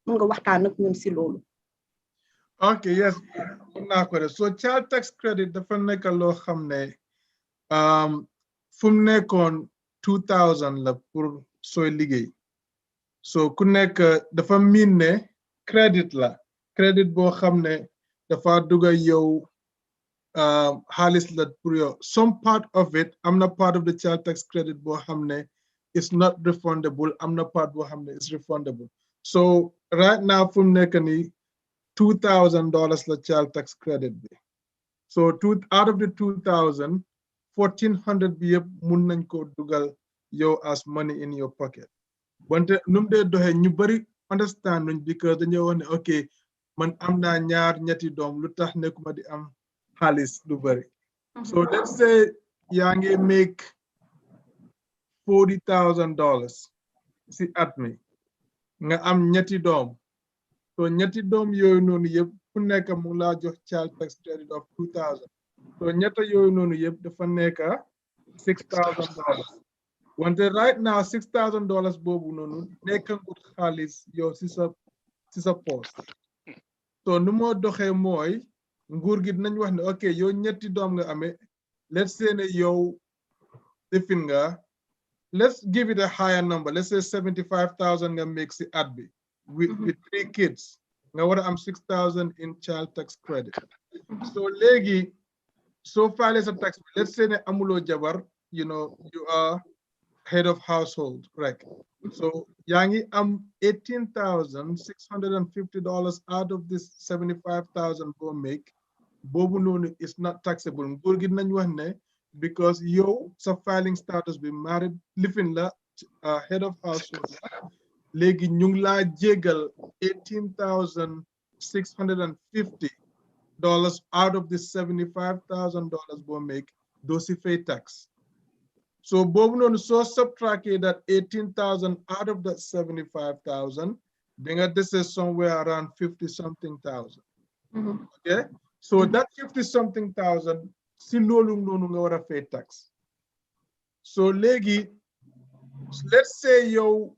mun nga waxtaan ak ñun si loolu. Okay, yes. So child tax credit dafa nekk loo xam ne fu mu nekkoon 2000 la pour sooy liggéey. So ku nekk dafa miin ne credit la credit boo xam ne dafa duga yow xaalis la pour yow. Some part of it am na part of the child tax credit boo xam ne is not refundable, am na part boo xam ne is refundable. So right now fu mu nekk nii $2,000 la child tax credit bi. So out of the 2,000, 1,400 bi yëpp mun nañ ko dugal yow as money in your pocket. Wante num dee doxee ñu bari understand nuñ because dañoo wax ne okay man am naa ñaar ñetti doom lu tax nekkuma di am xaalis lu bari. So let's say yaa ngi make $40,000 si at mi nga am ñetti doom. So ñetti doom yooyu noonu yëpp ku nekk mu laa jox child tax credit of 2,000. So ñetta yooyu noonu yëpp dafa nekk $6,000. Wante right now $6,000 boobu noonu nekkangut xaalis yow si sa post. So nu moo doxee mooy nguur gi dinañ wax ne ok yow ñetti doom nga amee let's say ne yow defin nga let's give it a higher number, let's say 75,000 nga make si at bi with 3 kids nga war a am 6,000 in child tax credit. So léegi soo filee sa tax bi let's say ne amuloo jabar you know you are head of household right? So yaa ngi am $18,650 out of this 75,000 boo make boobu noonu is not taxable. Nguur gi nañ wax ne because yow sa filing status bi married living la head of household léegi ñu ngi laa jégal $18,650 out of the $75,000 boo make doo si fay tax. So boobu noonu soo subtracted that 18,000 out of that 75,000 di nga dese somewhere around 50-something thousand. Okay, so that 50-something thousand si loolu noonu nga war a fay tax. So léegi let's say yow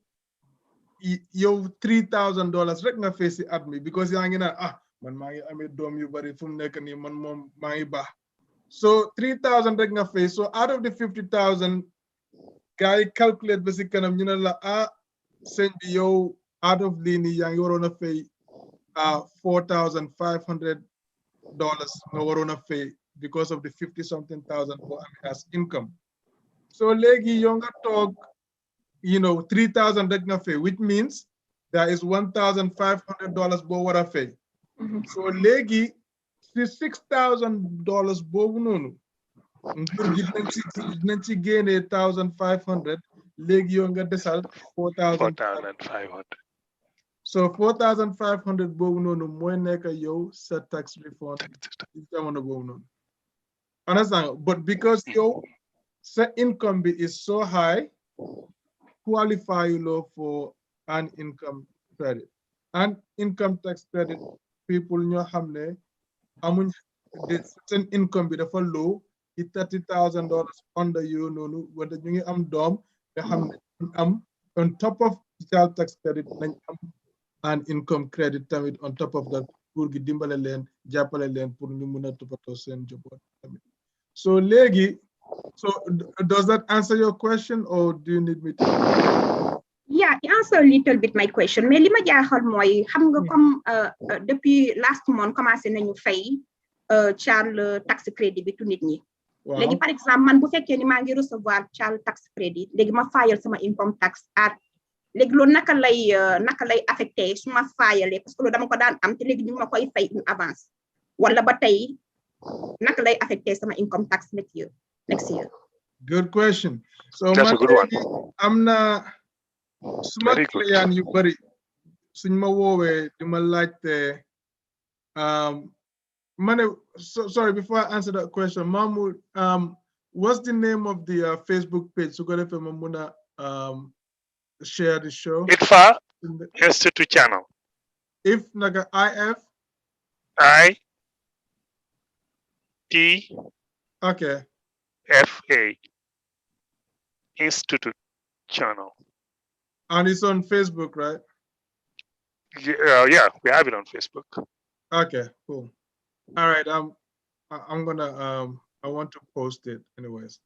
$3,000 rek nga fay si at mi because yaa ngi naan man maa ngi amee doom yu bari fu mu nekk nii man moom maa ngi baax. So 3,000 rek nga fay. So out of the 50,000 guy calculate ba si kanam ñu ne la sëñ bi yow out of lii nii yaa ngi waroon a fay $4,500 nga waroon a fay because of the 50-something thousand boo amee as income. So léegi yow nga toog 3,000 rek nga fay which means there is $1,500 boo war a fay. So léegi si $6,000 boobu noonu nguur gi dinañ ci génnee 1,500 léegi yow nga desal 4,500. So 4,500 boobu noonu mooy nekk yow sa tax refund ci jamono boobu noonu. Understand? But because yow sa income bi is so high qualify you for an income credit. And income tax credit people ñoo xam ne amuñ seen income bi dafa low ci $30,000 under you noonu wante ñu ngi am doom nga xam ne am on top of child tax credit nañ am an income credit tamit on top of that nguur gi dimbale leen jàppale leen pour ñu mun a toppatoo seen njaboot tamit. So léegi does that answer your question or do you need me to? Yeah, it answer a little bit my question mais li ma jaaxal mooy xam nga comme depuis last month commencé nañu fay child tax credit bi tu nit ñi. Léegi par exemple man bu fekkee ni maa ngi recevoir child tax credit léegi ma fayal sama income tax at léegi loolu naka lay affecté su ma fayalee parce que loolu dama ko daan am te léegi ñu ma koy fay in avance wala ba tey naka lay affecté sama income tax next year. Good question. So that's a good one. am na suma client yu bari suñ ma woowee di ma laajte sorry, before I answer that question, Mahmoud, what's the name of the Facebook page? So go ahead and share the show. Itfa Euttu channel. If naga IF IT okay FA Institute channel. And it's on Facebook, right? Yeah, we have it on Facebook. Okay, cool. All right. I'm gonna I want to post it anyways.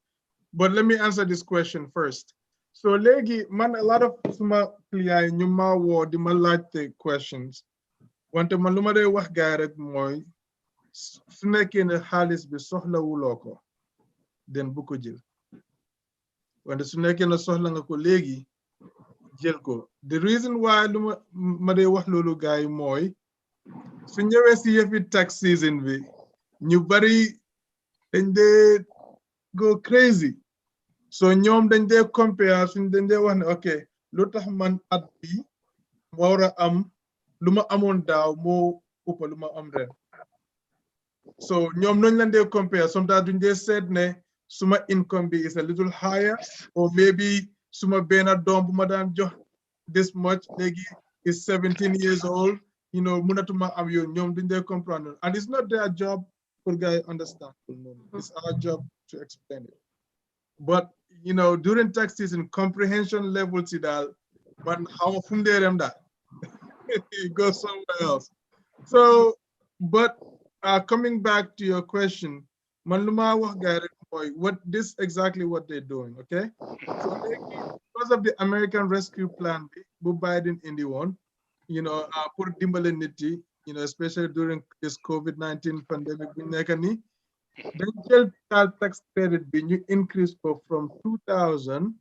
But let me answer this question first. So legi man a lot of suma client ñu ma wo di ma laajte questions. Wante man lu ma day wax gaay rek mooy su nekkee ne xaalis bi soxla wuloo ko den bu ko jël. Wante su nekkee ne soxla nga ko léegi jël ko. The reason why lu ma day wax loolu gaay mooy su ñëwee si yëfi tax season bi ñu bari dañ dee go crazy. So ñoom dañ dee compare suñ dañ dee wax ne ok lu tax man at bi ma war a am lu ma amoon daaw moo ëpp lu ma am ren. So ñoom noñ lañ dee compare sometimes duñ dee seet ne suma income bi is a little higher or maybe suma benn doom bu ma daan jox this much léegi is 17 years old, you know, mënatuma am yoon ñoom duñ dee comprendre. And it's not their job for guys understand. It's our job to explain it. But you know, during tax season, comprehension level to that, but how from there that it goes somewhere else. So, but coming back to your question, Manluma what this exactly what they're doing, okay? So because of the American Rescue Plan, Biden in the one, you know, put dimbale niti, you know, especially during this COVID-19 pandemic, then child tax credit being increased from $2,000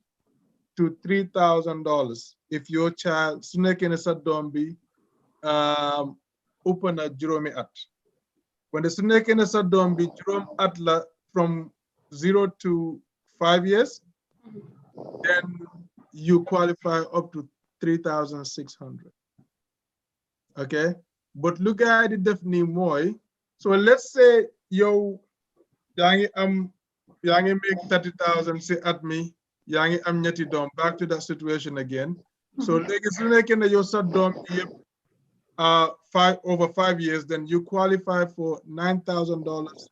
to $3,000 if your child snake in a sadombi open a juromi at. When the snake in a sadombi jurom atla from 0 to 5 years, then you qualify up to 3,600. Okay, but look at it definitely more. So let's say yo. Yangi make 30,000 say at me, yangi am ñetti dom, back to that situation again. So legi su nekkee ne yow sa dom yep over 5 years, then you qualify for $9,000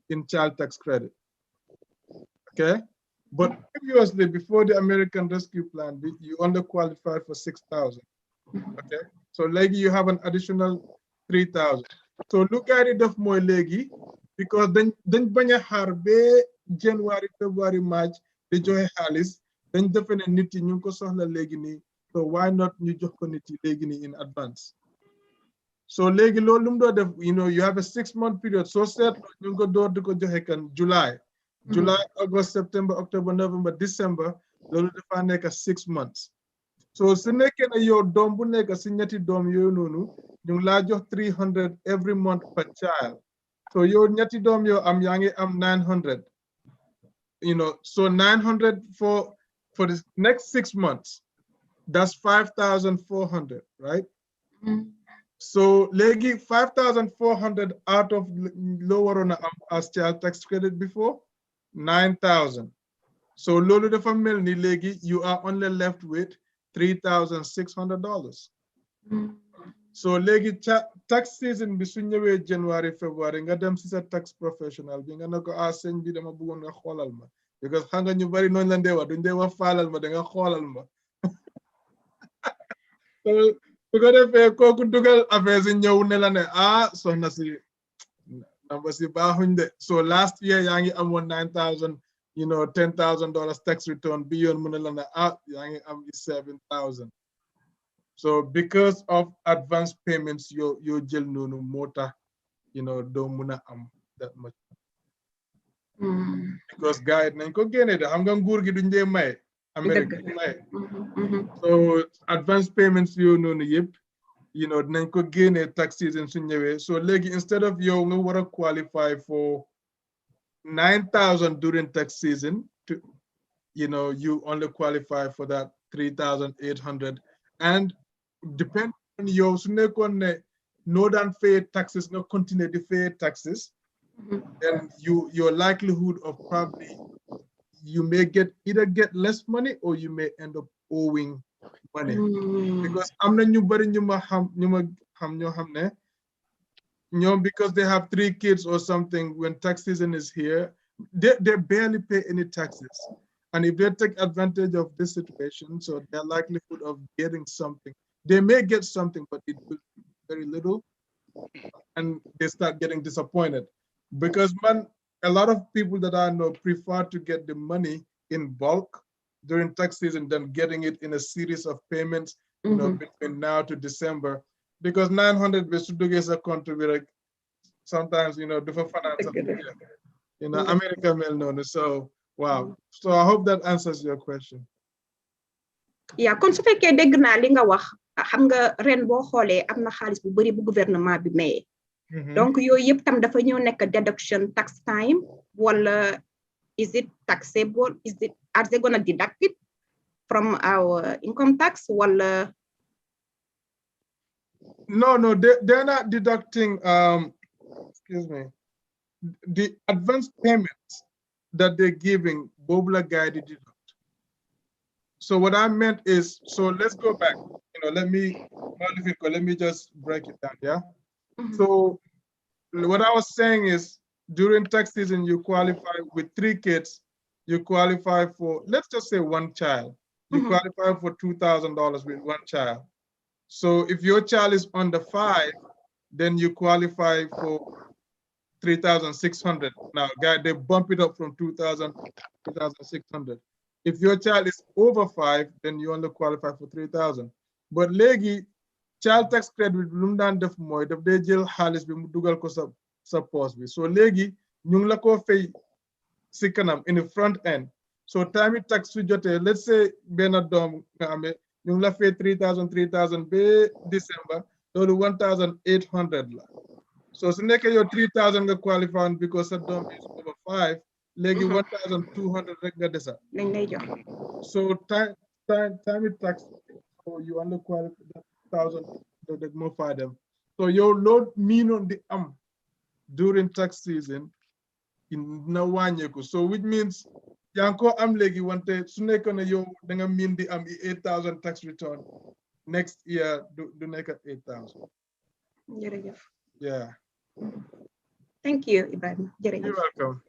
in child tax credit. Okay? But previously, before the American Rescue Plan, you only qualified for 6,000. Okay? So legi you have an additional 3,000. So look at it of more legi. Because then bañ xaar ba January, February, March di joxe xaalis dañ defe ne nit yi ñu ko soxla léegi nii, so why not ñu jox ko nit yi léegi nii in advance. So léegi loolu lu mu doo def, you know, you have a 6-month period. So seetloo ñu ko door di ko joxe kan July, August, September, October, November, December, loolu dafa nekk 6 months. So su nekkee ne yow doom bu nekk si ñetti doom yooyu noonu ñu ngi laa jox 300 every month per child. So your ñetti dom yo am yangi am 900, you know, so 900 for the next 6 months, that's 5,400, right? So legi 5,400 out of lower on as child tax credit before 9,000. So lolu dafa melni legi you are only left with $3,600. So legi tax season bi su ñëwé January, February nga dem ci sa tax professional bi nga nako señ bi dama bëggon nga xolal ma, because xam nga ñu bari noñ la ndé wax duñ dé wax faalal ma da nga xolal ma. So su ko defee kooku dugal affaire si ñëw ne la ne soxna si namba si baaxuñ de. So last year yaa ngi amoon 9,000, you know, $10,000 tax return bi yoon mu ne la ne yaa ngi am 7,000. So because of advance payments, your jël noonu moo tax, you know, doo mun a am that much. Because gars yi nañ ko génne de xam nga nguur gi duñ dee maye. America maye. So advance payments yoo noonu yëpp, you know, nañ ko génne tax season su ñëwee. So léegi instead of yow nga war a qualify for 9,000 during tax season, to, you know, you only qualify for that 3,800. And depend on your su nekkoon ne no daan pay taxes, no continue to pay taxes, then your likelihood of probably you may either get less money or you may end up owing money. Because am na ñu bari ñu ma xam ñoo xam ne ñoom because they have 3 kids or something, when tax season is here, they barely pay any taxes. And if they take advantage of this situation, so their likelihood of getting something, they may get something, but it will be very little, and they start getting disappointed. Because a lot of people that I know prefer to get the money in bulk during tax season than getting it in a series of payments, you know, between now to December. Because 900 is a country, sometimes, you know, different finance, you know, America mel known. So wow. So I hope that answers your question. Yeah, kon su fekkee dégg naa li nga wax xam nga ren boo xoolee am na xaalis bu bari bu gouvernement bi maye. Donc yooyu yëpp tam dafa ñëw nekk deduction tax time wala is it taxable? Are they gonna deduct it from our income tax wala? No, they're not deducting excuse me, the advance payments that they're giving Bobla guided deduct. So what I meant is, so let's go back, you know, let me just break it down, yeah? So what I was saying is, during tax season, you qualify with 3 kids, you qualify for, let's just say 1 child. You qualify for $2,000 with 1 child. So if your child is under 5, then you qualify for 3,600. Now, guys, they bump it up from 2,000 to 2,600. If your child is over 5, then you only qualify for 3,000. But legi child tax credit lu daan def mooy daf dee jël xaalis bi mu dugal ko sa poche bi. So legi ñu ngi la ko fay si kanam in the front end. So time tax su jotee, let's say benn doom nga amee ñu ngi la fay 3,000 ba December, loolu 1,800 la. So su nekkee yow 3,000 nga qualify because sa doom is over 5. Legi 1,200 rek nga desa. So time tax, so you only qualify 1,000 that more for them. So your load mean on the during tax season in Nawanyeku. So which means yanko legi wante su nekkoon yow da nga mean the 8,000 tax return next year do nekk 8,000. Yeah. Thank you, Ibrahima. You're welcome.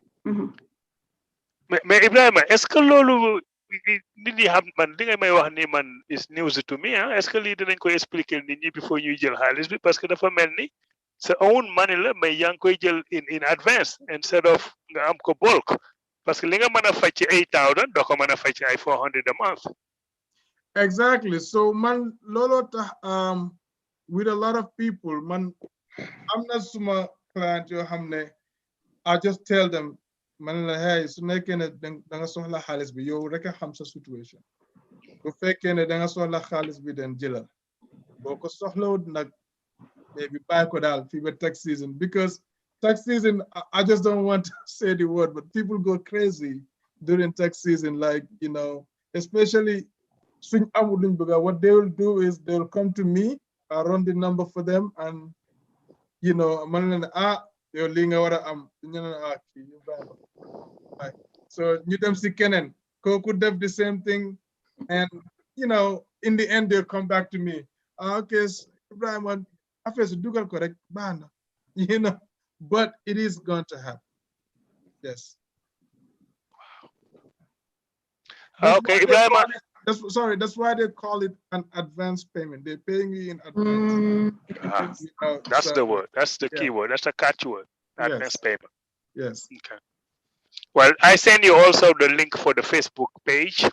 Mais Ibrahima, est-ce que loolu nit ñi xam man li nga may wax ni man is news to me est-ce que lii dinañ ko expliquer nit ñi before ñuy jël xaalis bi parce que dafa mel ni sa own money la mais yaa ngi koy jël in advance instead of nga am ko bulk parce que li nga mën a fay ci 8,000 doo ko mën a fay ci ay 400 a month. Exactly. So man looloo tax with a lot of people man am na suma client yoo xam ne I just tell them man la hey su nekkee ne da nga soxla xaalis bi yow rek a xam sa situation bu fekkee ne da nga soxla xaalis bi den jëlal boo ko soxlawut nag maybe bàyyi ko daal fii ba tax season because tax season I just don't want to say the word but people go crazy during tax season, like, you know, especially suñ amul luñ bëgg, what they will do is they will come to me, I run the number for them, and you know man leen yow lii nga war a am ñu ne kii ñu bàyyi so ñu dem si keneen kooku def the same thing, and you know in the end they'll come back to me, okay Ibrahima affaire si dugal ko rek baax na, you know, but it is going to happen. Yes. Okay, Ibrahima. That's why they call it an advance payment. They're paying you in advance. You know, that's the word. That's the key word. That's the catchword. Advance payment. Yes. Okay. Well, I send you also the link for the Facebook page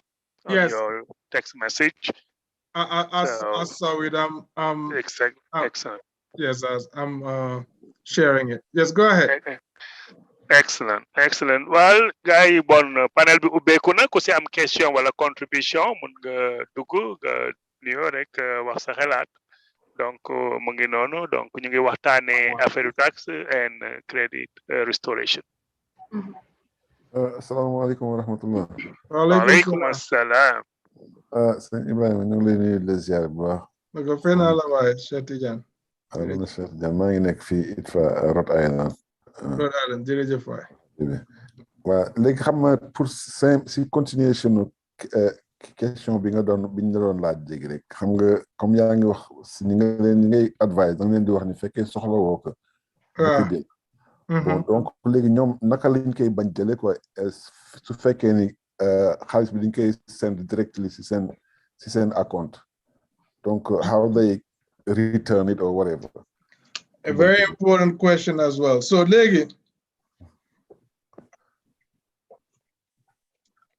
on your text message. I saw it. Excellent. Excellent. Yes, I'm sharing it. Yes, go ahead. Excellent, excellent. Well, gars, bon panel bi ubbeeku na ku si am question wala contribution mun nga dugg nga nuyoo rek wax sa xalaat. Donc mu ngi noonu, donc ñu ngi waxtaanee affaire tax and credit restoration. Asalaamaaleykum wa rahmatullah. Waaleykum assalam. Sëñ Ibrahima ñu ngi lay nuyu di la ziar bu baax. Naka fay naa la waaye Cheikh Tidiane. Cheikh Tidiane maa ngi nekk fii Itfa Rhode Island. Rhode Island jërëjëf waay. waaw léegi xam nga pour si continuation question bi nga doon bi ñu la doon laaj léegi rek xam nga comme yaa ngi wax si ni nga leen ni ngay advice da nga leen di wax ni fekkee soxla woo ko. Bon donc léegi ñoom naka lañ koy bañ jëlee quoi su fekkee ni xaalis bi dañ koy send directly si seen account Donc, how they return it or whatever. A very important question as well. So, Legi,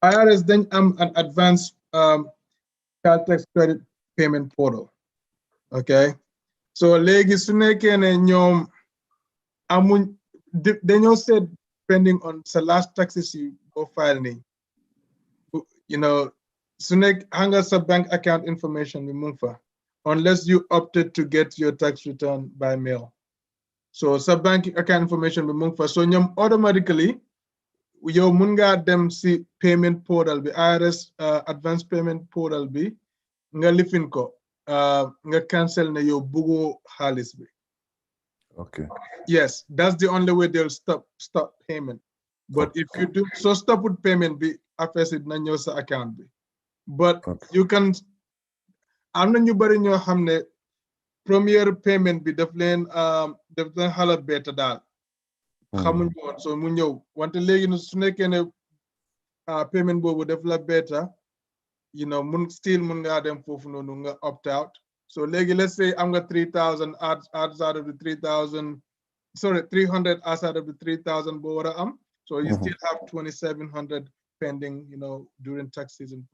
IRS then an advanced child tax credit payment portal. Okay. So, Legi, suneke ne nyom amun dañoo said depending on the last taxes you go file ni, you know, sunek hanga sa bank account information bi mung fa, unless you opted to get your tax return by mail. So sa bank account information bi mung fa, so ñoom automatically yow mun nga dem si payment portal bi IRS advanced payment portal bi nga lifin ko nga cancel ne yow bugo xaalis bi. Okay. Yes, that's the only way they'll stop payment. But if you do so, stop with payment be affects it na ñëw sa account bi. But you can. am na ñu bari ñoo xam ne premier payment bi daf leen xala beta daal. xamuñ woon so mu ñëw wante léegi ne su nekkee ne payment boobu daf la beta, you know, mun nga dem foofu noonu nga opt out. So let's say I'm got 3,000 adds out of the 3,000, sorry, 300 adds out of the 3,000 bora so you still have 2,700 pending, you know, during tax season.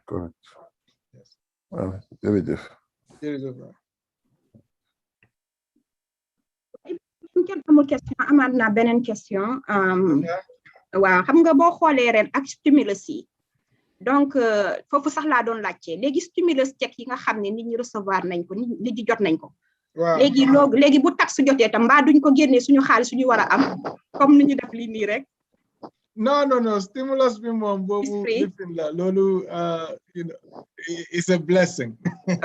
Correct. Yes. Well, jërëjëf. amul question amaat na beneen question. waaw xam nga boo xoolee ren ak stimulus yi. Donc foofu sax laa doon laajte léegi stimulus check yi nga xam ne nit ñi recevoir nañ ko nit ñi jot nañ ko. léegi bu tax jotee tam mbaa duñ ko génnee suñu xaalis suñu war a am comme ni ñu def lii nii rek. No, stimulus bi moom boobu lifin la loolu you know, it's a blessing.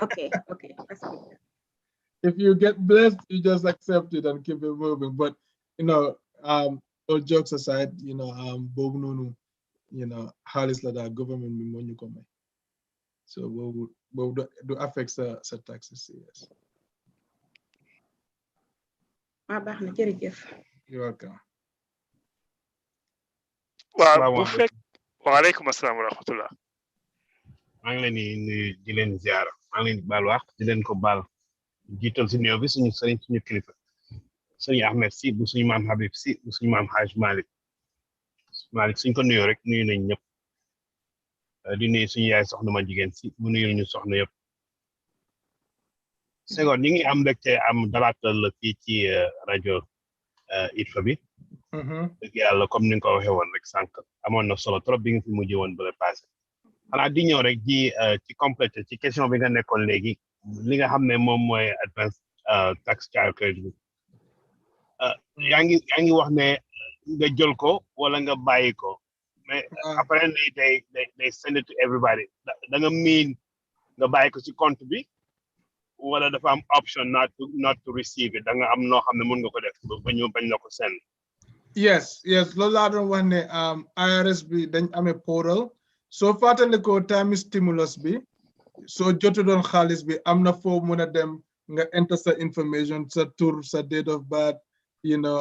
Okay. If you get blessed, you just accept it and keep it moving. But you know, all jokes aside, you know, boobu noonu, you know, xaalis la daal government bi moo ñu ko may. So boobu do affect sa taxes, yes. baax na jërëjëf. You're welcome. waaw bu fekk waaleykum asalaam wa rahmatullah. maa ngi leen di nuyu di leen ziar maa ngi leen di baal wax di leen ko baal jiital si nuyoo bi suñu sëriñ suñu kilifa sëriñ Ahmed si bu suñu maam Habib si bu suñu maam Haj Malick suñ ko nuyoo rek nuyu nañ ñëpp di nuyu suñu yaay soxna ma jigéen si mu nuyu ñu soxna yëpp. Senghor ñi ngi am mbégte am dalaatal la fii ci rajo Itfa bi. dëgg yàlla comme ni nga ko waxee woon rek sànq amoon na solo trop bi nga fi mujjee woon ba la passé xanaa di ñëw rek ci complété ci question bi nga nekkoon léegi li nga xam ne moom mooy advance tax child credit bi yaa ngi wax ne nga jël ko wala nga bàyyi ko mais après they send it to everybody da nga miin nga bàyyi ko ci compte bi wala dafa am option not to receive it da nga am noo xam ne mën nga ko def ba ñu bañ la ko send. Yes, loolu laa doon wax ne IRS bi dañ amee portal soo fàttali ko time stimulus bi soo jotu doon xaalis bi am na foo mën a dem nga enter sa information sa tur sa date of birth, you know,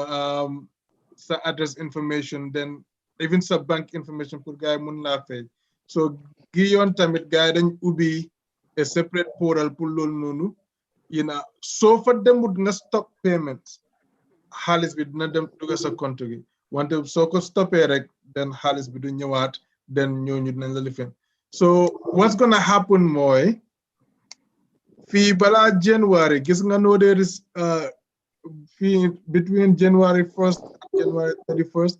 sa address information, then even sa bank information pour gars yi mun laa fay. So gi yoon tamit gars yi dañ ubbi a separate portal pour loolu noonu, you know, soo fa demut nga stop payment xaalis bi dina dem dugg sa compte gi wante soo ko stoppé rek then xaalis bi du ñëwaat then ñooñu dinañ la lifin. So what's gonna happen mooy fii balaa January gis nga noo there is fii between January 1st and January 31st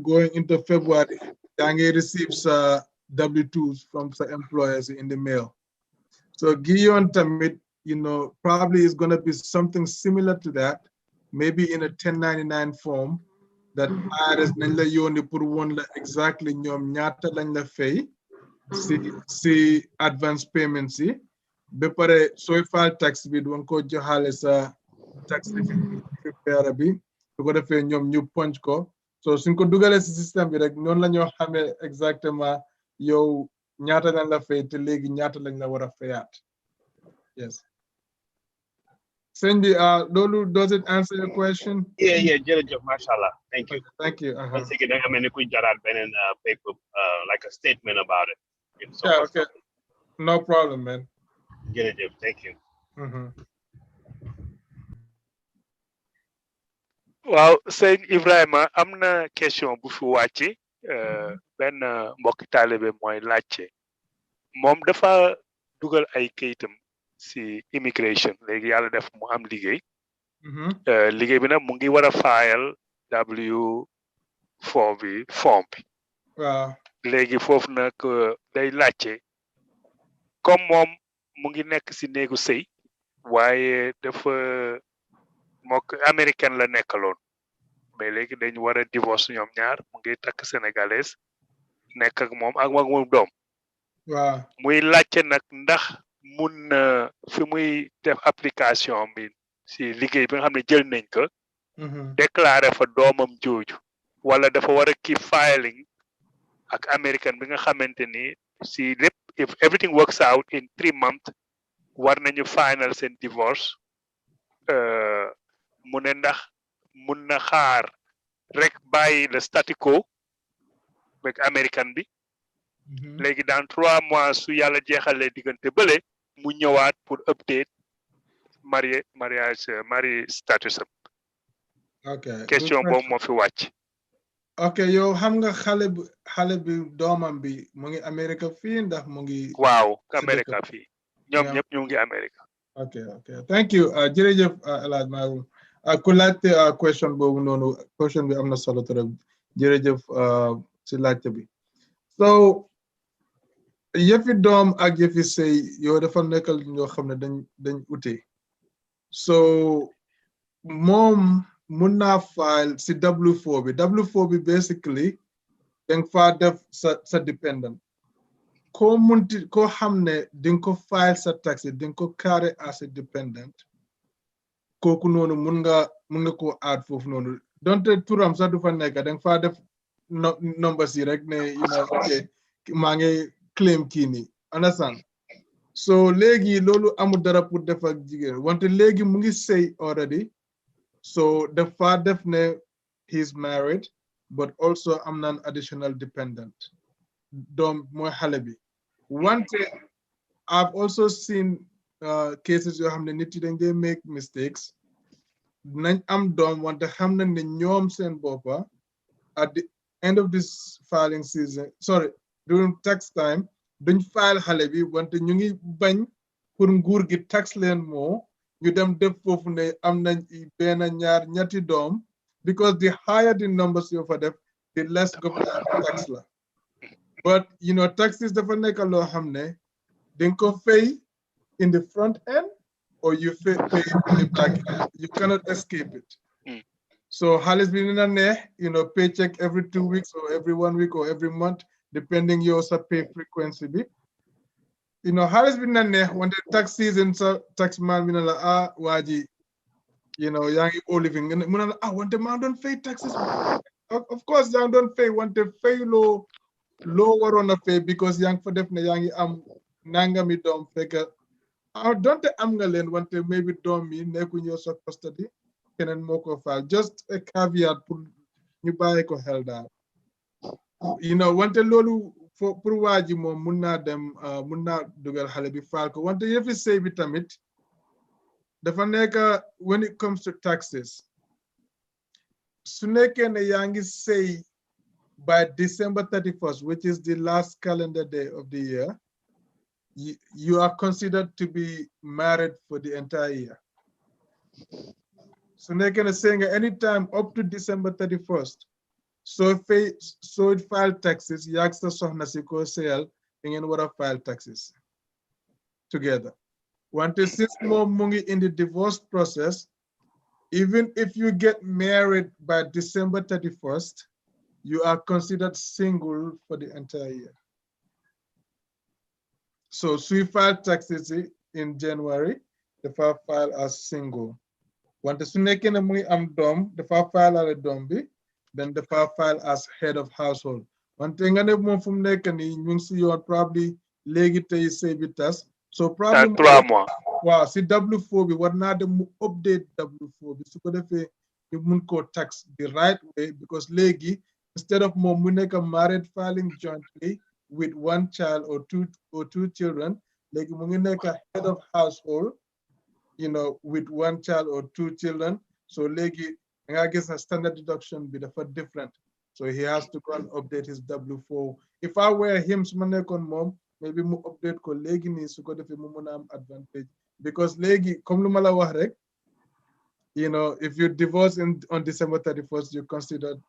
going into February yaa ngi receive sa W-2s from sa employers in the mail. So gi yoon tamit, you know, probably is going to be something similar to that, maybe in a 1099 form that IRS nañ la yónni pour woon la exactly ñoom ñaata lañ la fay si advance payments yi ba pare sooy file tax bi doon ko joxaale sa tax prepare bi su ko defee ñoom ñu punch ko so suñ ko dugalee si système bi rek noonu la ñoo xamee exactement yow ñaata lañ la fay te léegi ñaata lañ la war a fayaat. Yes. Cindy, does it answer your question? Yeah, jërëjëf, mashallah. Thank you. Thank you. Once again, I'm going to jaraat beneen paper, like a statement about it. Yeah, okay. No problem, man. Jërëjëf, thank you. waaw sëñ Ibrahima am na question bu fi wàcc benn mbokki taalibe mooy laajte moom dafa dugal ay kayitam si immigration léegi yàlla def mu am liggéey liggéey bi nag mu ngi war a fayal W4 bi form bi waaw léegi foofu nag day laajte comme moom mu ngi nekk si néegu sëy waaye dafa mook américaine la nekkaloon mais léegi dañu war a divorce ñoom ñaar mu ngi takk sénégalaise nekk ak moom doom waaw muy laajte nag ndax mun na fi muy def application bi si liggéey bi nga xam ne jël nañ ko déclarer fa doomam jooju wala dafa war a keep filing ak américaine bi nga xamante ni si lépp if everything works out in 3 months war nañu final seen divorce mu ne ndax mun na xaar rek bàyyi le statu quo avec américaine bi léegi dans 3 mois su yàlla jeexalee diggante bële mu ñëwaat pour update mariage status am ok question boobu moo fi wàcc ok yow xam nga xale bi doomam bi mu ngi Amérique fii ndax mu ngi waaw Amérique fii ñoom ñëpp ñu ngi Amérique ok thank you jërëjëf El Hadj Maroum ku laajte question boobu noonu question bi am na solo trop jërëjëf si laajte bi so yëfi doom ak yëfi sëy yow dafa nekkal ñoo xam ne dañ ute so moom mun naa file si W4 bi W4 bi basically danga faa def sa dependent koo xam ne dinga ko file sa taxi dinga ko carry as a dependent kooku noonu mun nga koo add foofu noonu donte turam sax du fa nekk danga faa def number si rek ne ok maa ngi claim kii nii understand so léegi loolu amul dara pour def ak jigéen wante léegi mu ngi sëy already so dafa def ne he's married but also am na an additional dependent doom mooy xale bi wante I've also seen cases yoo xam ne nit yi dañ dee make mistakes nañ am doom wante xam na ne ñoom seen boppa at the end of this filing season during tax time duñ file xale bi wante ñu ngi bañ pour nguur gi tax leen moo ñu dem def foofu ne am nañ benn ñaar ñetti doom because the higher the numbers yoo fa def the less government tax la but taxes dafa nekk loo xam ne dinga ko fay in the front end or you pay in the back end. You cannot escape it. So xaalis bi dina neex paycheck every 2 weeks or every 1 week or every month depending your pay frequency bi xaalis bi dina neex when the tax season sa tax man bi na la waa ji yaa ngi all living mu na la wante maa doon fay taxes of course yaa ngi doon fay wante fay loo waroon a fay because yaa ngi fa def ne yaa ngi am nangami doom fekk donte am nga leen wante maybe doom yi nekkuñ yow sa custody keneen moo ko faal just a caveat pour ñu bàyyi ko xel daal wante loolu pour waa ji moom mun naa dugal xale bi faal ko wante yëfi sëy bi tamit dafa nekk when it comes to taxes su nekkee ne yaa ngi sëy by December 31st, which is the last calendar day of the year, you are considered to be married for the entire year. So they can say anytime up to December 31st. So it file taxes, yaksa sohna si ko sale, ingen wara file taxes together. Once since mo mungi in the divorce process, even if you get married by December 31st, you are considered single for the entire year. So we file taxes in January, the file as single. Once you make a muy am dom, the file as a dombi, then the file as head of household. One thing I never more from nekani, you are probably legate say bitas. So probably wow, see W4 what now the update W4 so you mun ko tax the right way because legi instead of more muneka married filing jointly with one child or two children, léegi mu ngi nekk a head of household, you know, with 1 child or 2 children. So léegi nga gis na standard deduction be different. So he has to go and update his W4. If I were him, su ma nekkoon moom, maybe mu update ko léegi nii su ko defee mu mën a am advantage. Because léegi comme lu ma la wax rek, you know, if you divorce on December 31st, you're considered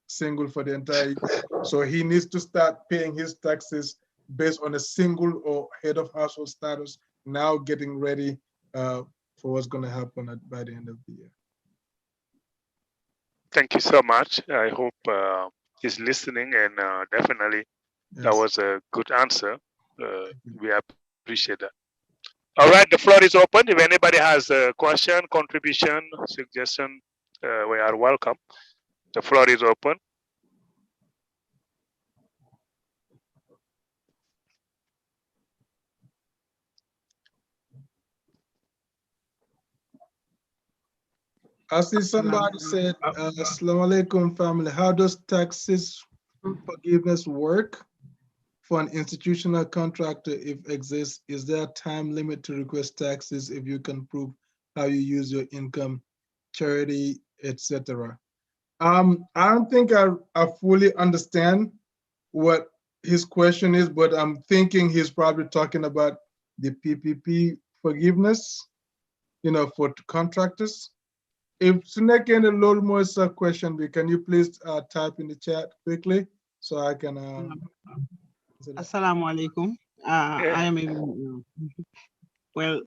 single for the entire year. So he needs to start paying his taxes based on a single or head of household status, now getting ready for what's going to happen by the end of the year. Thank you so much. I hope he's listening, and definitely that was a good answer. We appreciate that. All right, the floor is open. If anybody has a question, contribution, suggestion, we are welcome. The floor is open. I see somebody said, Assalamu alaikum family. How does taxes forgiveness work for an institutional contractor if exists? Is there a time limit to request taxes if you can prove how you use your income, charity, etc.? I don't think I fully understand what his question is, but I'm thinking he's probably talking about the PPP forgiveness, you know, for contractors. If Sunek and a little more question, can you please type in the chat quickly so I can. Assalamu alaikum. I am well,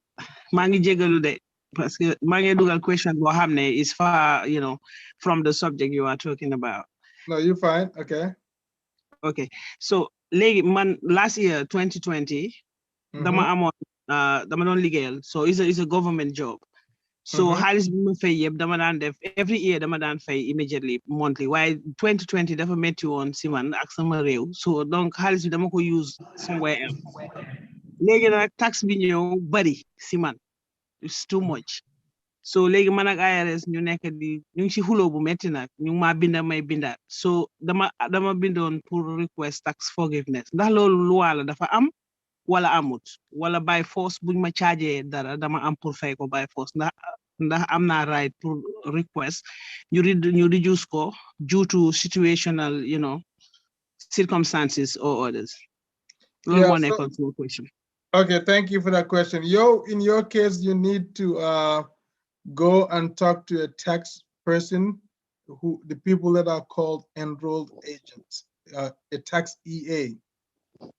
mangi jegalu de parce que mangi dugal question bo xamne is far, you know, from the subject you are talking about. No, you're fine. Okay. Okay. So man last year 2020 dama amon dama don ligéyal. So it's a government job. So xaalis bi ma fay yeb dama daan def every year dama daan fay immediately monthly. Why 2020 dafa metti woon si man ak sama réew. So donc xaalis bi dama ko use somewhere else. Léegi nag tax bi ñëw bari si man. It's too much. So léegi man ak IRS ñu nekk di ñu ngi ci xuloo bu metti nag ñu ma binda may bindaat. So dama bindoon pour request tax forgiveness. Ndax loolu loi la dafa am wala amut wala by force buñ ma chargé dara dama am pour fay ko by force ndax am na right pour request ñu reduce ko due to situational, you know, circumstances or others. Yeah, so, question. Okay, thank you for that question. In your case, you need to go and talk to a tax person, the people that are called enrolled agents, a tax EA.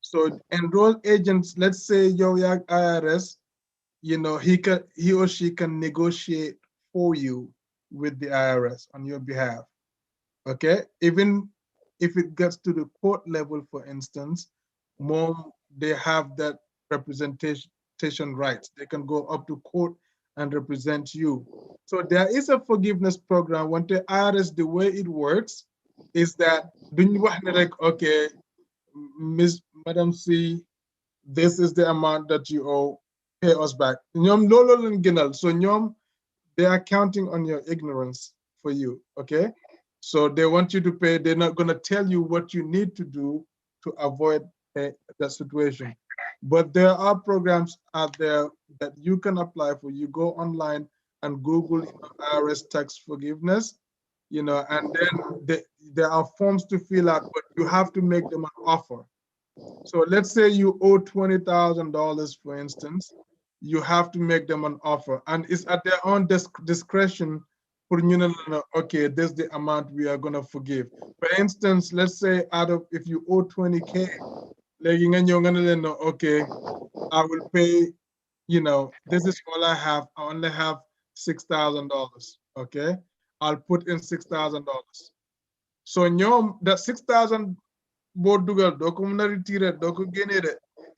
So enrolled agents, let's say your IRS, you know, he or she can negotiate for you with the IRS on your behalf. Okay, even if it gets to the court level, for instance, they have that representation rights. They can go up to court and represent you. So there is a forgiveness program. When the IRS, the way it works is that, okay, Madam C, this is the amount that you owe, pay us back. So they are counting on your ignorance for you, okay? So they want you to pay. They're not going to tell you what you need to do to avoid that situation. But there are programs out there that you can apply for. You go online and Google Irs Tax Forgiveness, you know, and then there are forms to fill out, but you have to make them an offer. So let's say you owe $20,000, for instance, you have to make them an offer, and it's at their own discretion for okay, this is the amount we are going to forgive. For instance, let's say if you owe 20K, okay, I will pay, you know, this is all I have. I only have $6,000. Okay, I'll put in $6,000. So that $6,000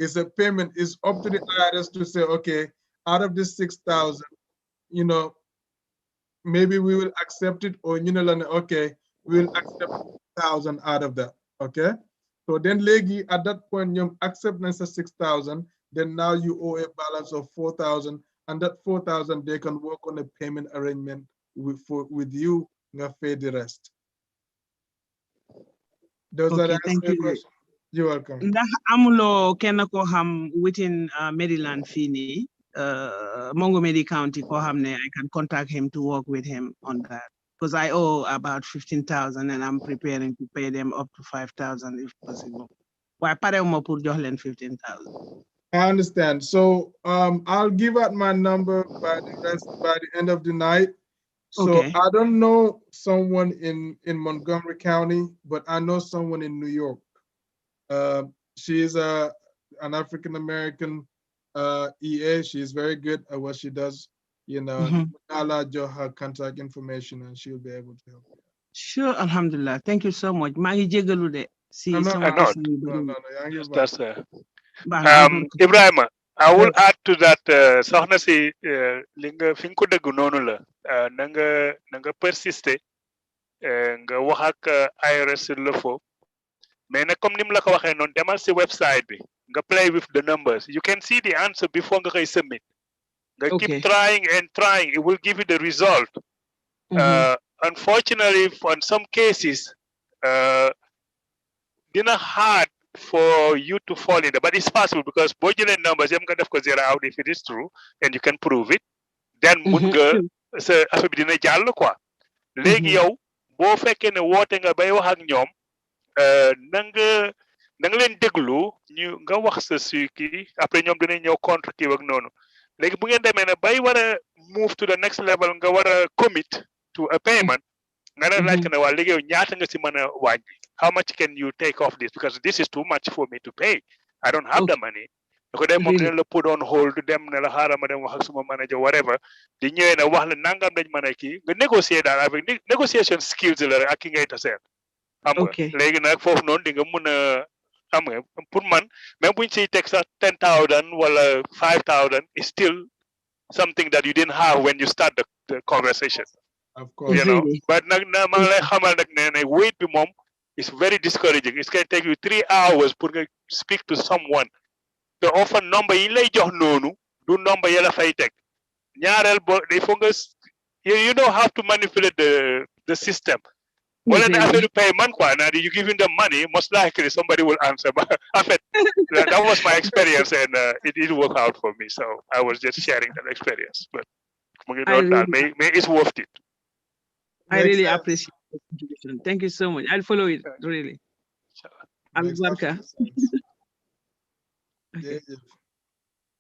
is a payment, is up to the IRS to say, okay, out of this 6,000, you know, maybe we will accept it, or okay, we'll accept 1,000 out of that. Okay. So then legi at that point, you accept 6,000, then now you owe a balance of 4,000, and that 4,000 they can work on a payment arrangement with you, pay the rest. Does that answer your question? You're welcome. Ndax amulo kenn ko xam within Maryland fini Montgomery County ko xamne I can contact him to work with him on that because I owe about 15,000 and I'm preparing to pay them up to 5,000 if possible. Why pare mo pour jox len 15,000. I understand. So I'll give out my number by the end of the night. So Okay. I don't know someone in Montgomery County, but I know someone in New York. She is an African American EA. She's very good at what she does. You know, I'll add her contact information and she'll be able to help you. Sure, alhamdulillah. Thank you so much. Maa ngi jégalu de. No, That's Ebrima, I will add to that. Soxna si li nga fi nga ko dégg noonu la na nga persister nga wax ak IRS le fo mais nag comme ni mu la ko waxee noonu demal si website bi nga play with the numbers. You can see the answer before nga koy submit. Nga keep trying and trying. It will give you the result. Unfortunately, in some cases, dina hard for you to fall in there, but it's possible because budget numbers yam nga def ko zero out if it is true and you can prove it, then mun nga sa affaire bi dina jàll quoi. Léegi yow boo fekkee ne woote nga bay wax ak ñoom na nga leen déglu ñu nga wax sa suki après ñoom dinañ ñëw contre kii ak noonu. Léegi bu ngeen demee ne bay war a move to the next level nga war a commit to a payment nga ne laaj ne waa léegi yow ñaata nga si mën a wàññi. How much can you take off this? Because this is too much for me to pay. I don't have the money. Because then really? Put on hold them ne la xaaral ma dem wax ak suma manager whatever. Di ñëwee ne wax la nangam dañ mën a kii nga négocier daal avec negotiation skills la rek ak ki ngay taseel. Xam nga léegi nag foofu noonu di nga mën a xam nga pour man même buñ siy teg sax 10,000 wala 5,000 is still something that you didn't have when you start the conversation. Of course. You know, but nag na ma lay xamal nag ne wait bi moom. It's very discouraging. It's going to take you 3 hours to speak to someone. The offer number in lay jox nonu do number yela fay tek. Ñaarel bo they focus you know how to manipulate the system. Well, and after the payment, now you giving them money, most likely somebody will answer. But that was my experience, and it didn't work out for me. So I was just sharing that experience. But it's worth it. I really appreciate the contribution. Thank you so much. I'll follow it, really. Albarka.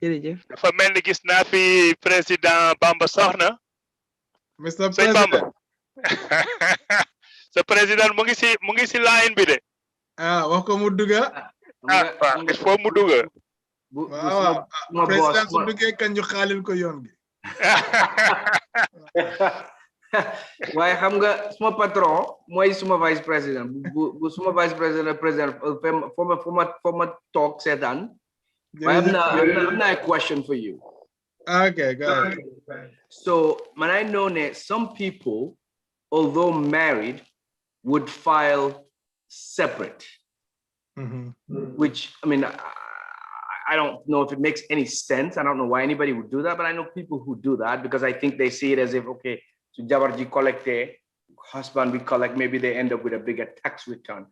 Dafa mel ni gis naa fi président Bamba Soxna. Mr. President. Sa président mu ngi si line bi de. Wax ko mu duga. Il faut mu duga. Waaw président su duggee kan ñu xaalil ko yoon gi. waaye xam nga suma patron mooy suma vice président bu suma vice président for ma talk seetaan waaye am na a question for you. Okay, go ahead. So man, I know that some people, although married, would file separate, which I mean I don't know if it makes any sense. I don't know why anybody would do that, but I know people who do that because I think they see it as if, okay, so Jabarji collect, husband we collect, maybe they end up with a bigger tax return.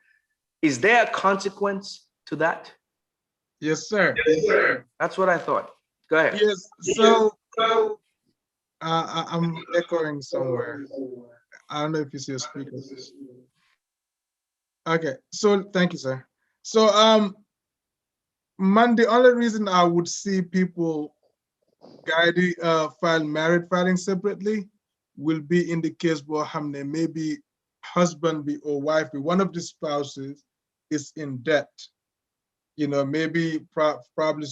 Is there a consequence to that? Yes, sir. Yes, sir. That's what I thought. Go ahead. Yes, so I'm echoing somewhere. I don't know if you see a speaker. Okay, so thank you, sir. So man, the only reason I would see people file married filing separately will be in the case where maybe husband or wife, one of the spouses is in debt. You know, maybe probably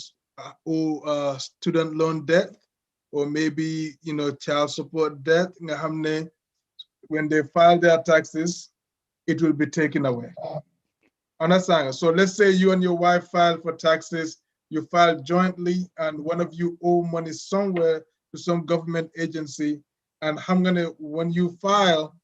student loan debt, or maybe, you know, child support debt. When they file their taxes, it will be taken away. Understand? So let's say you and your wife file for taxes, you file jointly, and one of you owe money somewhere to some government agency, and when you file,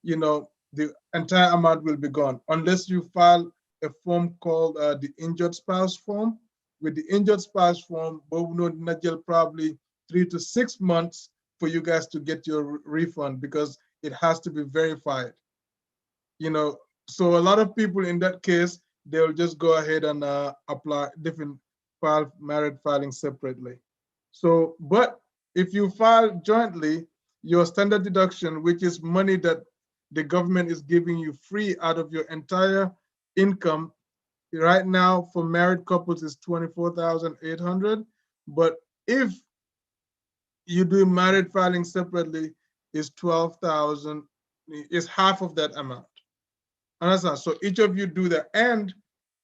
you know, the entire amount will be gone, unless you file a form called the injured spouse form. With the injured spouse form, probably 3 to 6 months for you guys to get your refund because it has to be verified. You know, so a lot of people in that case, they'll just go ahead and apply different married filing separately. So, but if you file jointly, your standard deduction, which is money that the government is giving you free out of your entire income, right now for married couples is $24,800. But if you do married filing separately, is $12,000, is half of that amount. Understand? So each of you do that. And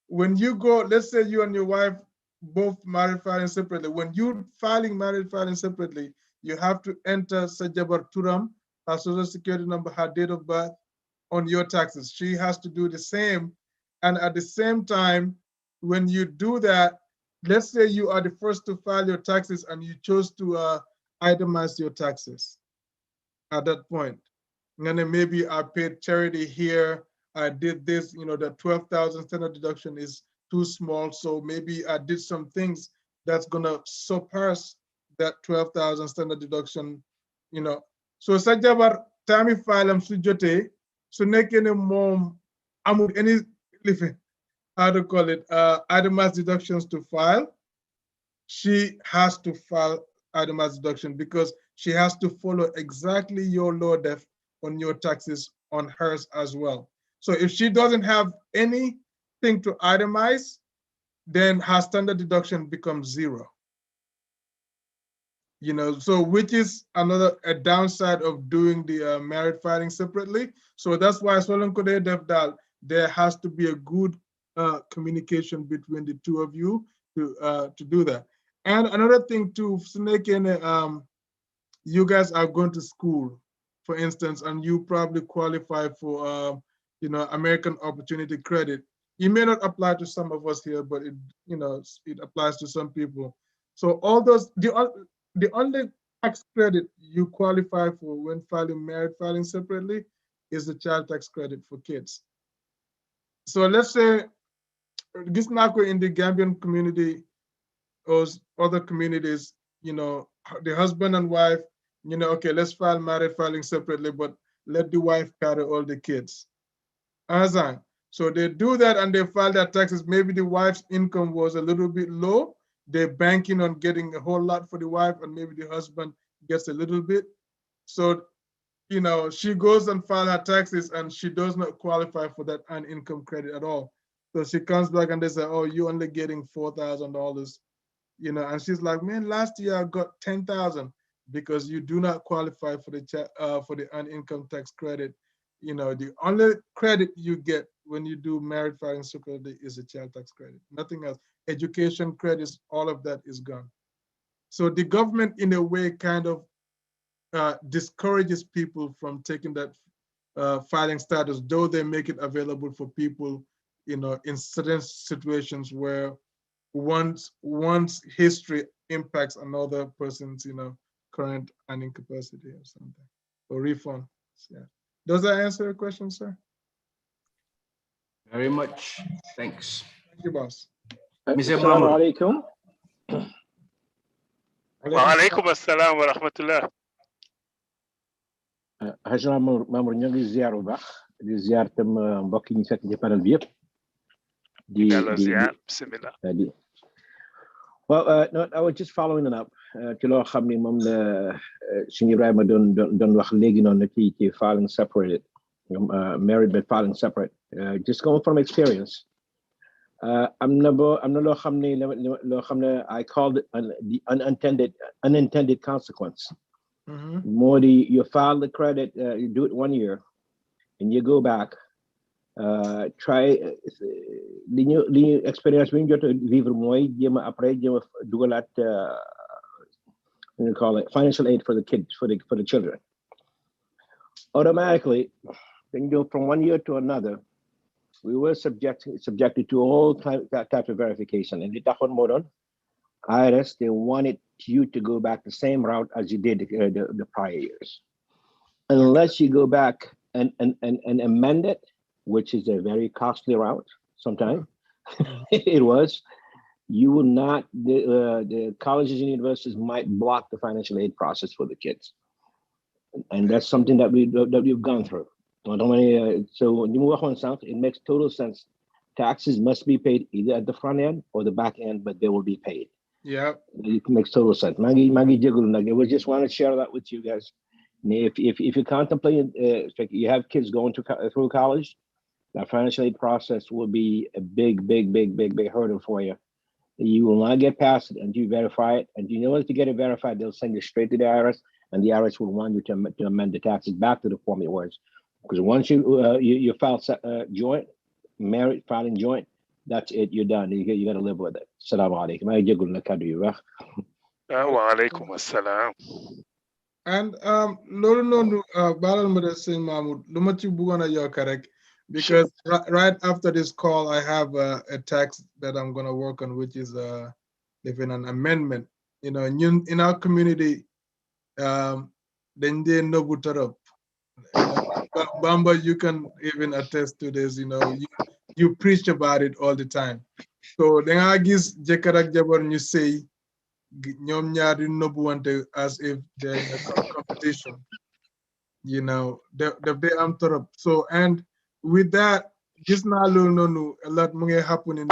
when you go, let's say you and your wife both married filing separately. When you're filing married filing separately, you have to enter Sajabar Turam, her social security number, her date of birth on your taxes. She has to do the same. And at the same time, when you do that, let's say you are the first to file your taxes and you chose to itemize your taxes at that point. And then maybe I paid charity here, I did this, you know, the 12,000 standard deduction is too small. So maybe I did some things that's gonna surpass that 12,000 standard deduction, you know. So Sajabar Tami filam sujote, so nekene mom amul any living, how to call it, itemized deductions to file, she has to file itemized deduction because she has to follow exactly your law def on your taxes on hers as well. So if she doesn't have anything to itemize, then her standard deduction becomes zero. You know, so which is a downside of doing the married filing separately. So that's why there has to be a good communication between the two of you to do that. And another thing too, you guys are going to school, for instance, and you probably qualify for you know, American Opportunity Credit. It may not apply to some of us here, but it, you know, it applies to some people. So all those, the only tax credit you qualify for when filing married filing separately is the child tax credit for kids. So let's say this NACO in the Gambian community or other communities, you know, the husband and wife, you know, okay, let's file married filing separately, but let the wife carry all the kids. So they do that and they file their taxes. Maybe the wife's income was a little bit low. They're banking on getting a whole lot for the wife, and maybe the husband gets a little bit. So, you know, she goes and files her taxes and she does not qualify for that earned income credit at all. So she comes back and they say, oh, you're only getting $4,000, you know, and she's like, man, last year I got 10,000 because you do not qualify for the earned income tax credit. You know, the only credit you get when you do married filing separately is a child tax credit, nothing else. Education credits, all of that is gone. So the government, in a way, kind of discourages people from taking that filing status, though they make it available for people, you know, in certain situations where one's history impacts another person's, you know, current earning capacity or something, or refund. Yeah. Does that answer your question, sir? Very much. Thanks. Thank you, boss. Assalamu alaikum. Wa alaikum assalam wa rahmatullah. Hajra Mamour ñu ngi ziar bu baax di ziar tam mbokk yi ñu fekk ci panel bi yëpp. Well, no, I was just following it up. Ci loo xam ni moom la suñu Ibrima doon wax léegi noonu ci filing separated, married but filing separate. Just going from experience. I'm na loo xam ne I called it the unintended consequence. More you file the credit, you do it 1 year, and you go back. Try li ñu expérience bi ñu jot a vivre mooy jéem a après jéem a dugalaat you call it financial aid for the kids, for the children. Automatically, then you go from 1 year to another. We were subjected to all types of verification. And the Irs, they wanted you to go back the same route as you did the prior years. Unless you go back and amend it, which is a very costly route sometimes, it was, you will not, the colleges and universities might block the financial aid process for the kids. And that's something that we've gone through. So it makes total sense. taxes must be paid either at the front end or the back end, but they will be paid. Yeah. It makes total sense. It was just want to share that with you guys. If you contemplate, you have kids going through college, that financial aid process will be a big hurdle for you. You will not get past it until you verify it. And you know what? To get it verified, they'll send you straight to the IRS, and the IRS will want you to amend the taxes back to the form it was. Because once you file joint, married filing joint, that's it. You're done. You got to live with it. Assalamu alaikum. Wa alaikum assalam. And lolu nonu balal mo de Seigne Mahmoud luma ci bugona yok rek because right after this call I have a tax that I'm going to work on, which is even an amendment. You know, in our community then they no butarap. Bamba, you can even attest to this, you know, you preach about it all the time. So then I guess jekarak jabar you say ñom ñaar di nobuwante as if they're in a competition. You know, they am torop. So and with that, gis na lo nonu a lot mu ngi happen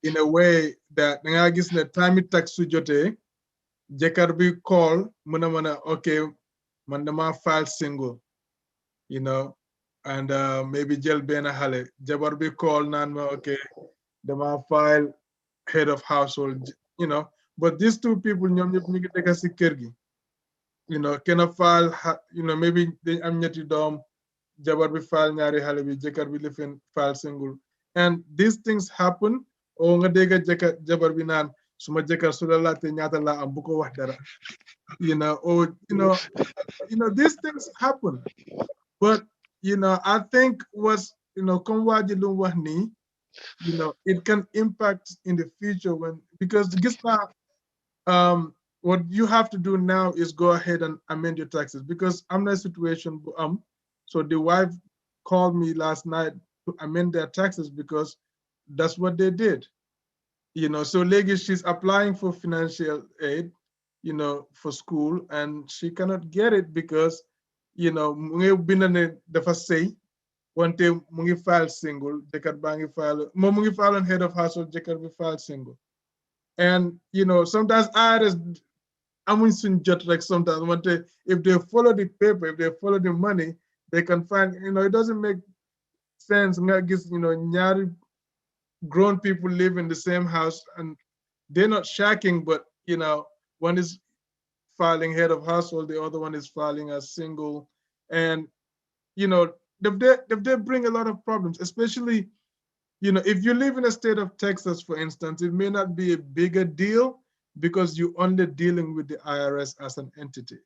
in a way that nga gis ne time tax su jote jekar bi call muna okay man dama file single, you know, and maybe jël benn xale jabar bi call naan ma okay dama file head of household, you know, but these two people ñoom ñëpp ñu ngi dëkk si kër gi, you know, kenn file, you know, maybe dañ am ñetti doom jabar bi file ñaari xale bi jëkkër bi lifin file single, and these things happen. O nga dégg jëkkër jabar bi naan suma jëkkër su la laajte ñaata la am bu ko wax dara, you know, or you know these things happen. But you know, I think what's, you know, comme waa ji lu wax nii, you know, it can impact in the future when, because gis naa what you have to do now is go ahead and amend your taxes, because I'm in a situation so the wife called me last night to amend their taxes because that's what they did, you know. So legi she's applying for financial aid, you know, for school, and she cannot get it because, you know, mu ngi bind ne dafa sëy wante mu ngi file single, jëkkër baa ngi file, moom mu ngi file on head of household, jëkkër bi file single. And you know, sometimes IRS amuñ suñ jot rek sometimes wante if they follow the paper, if they follow the money, they can find, you know, it doesn't make sense nga gis, you know, ñaari grown people live in the same house and they're not shacking, but you know, one is filing head of household, the other one is filing as single, and you know, they bring a lot of problems, especially, you know, if you live in a state of Texas, for instance, it may not be a bigger deal because you're only dealing with the IRS as an entity,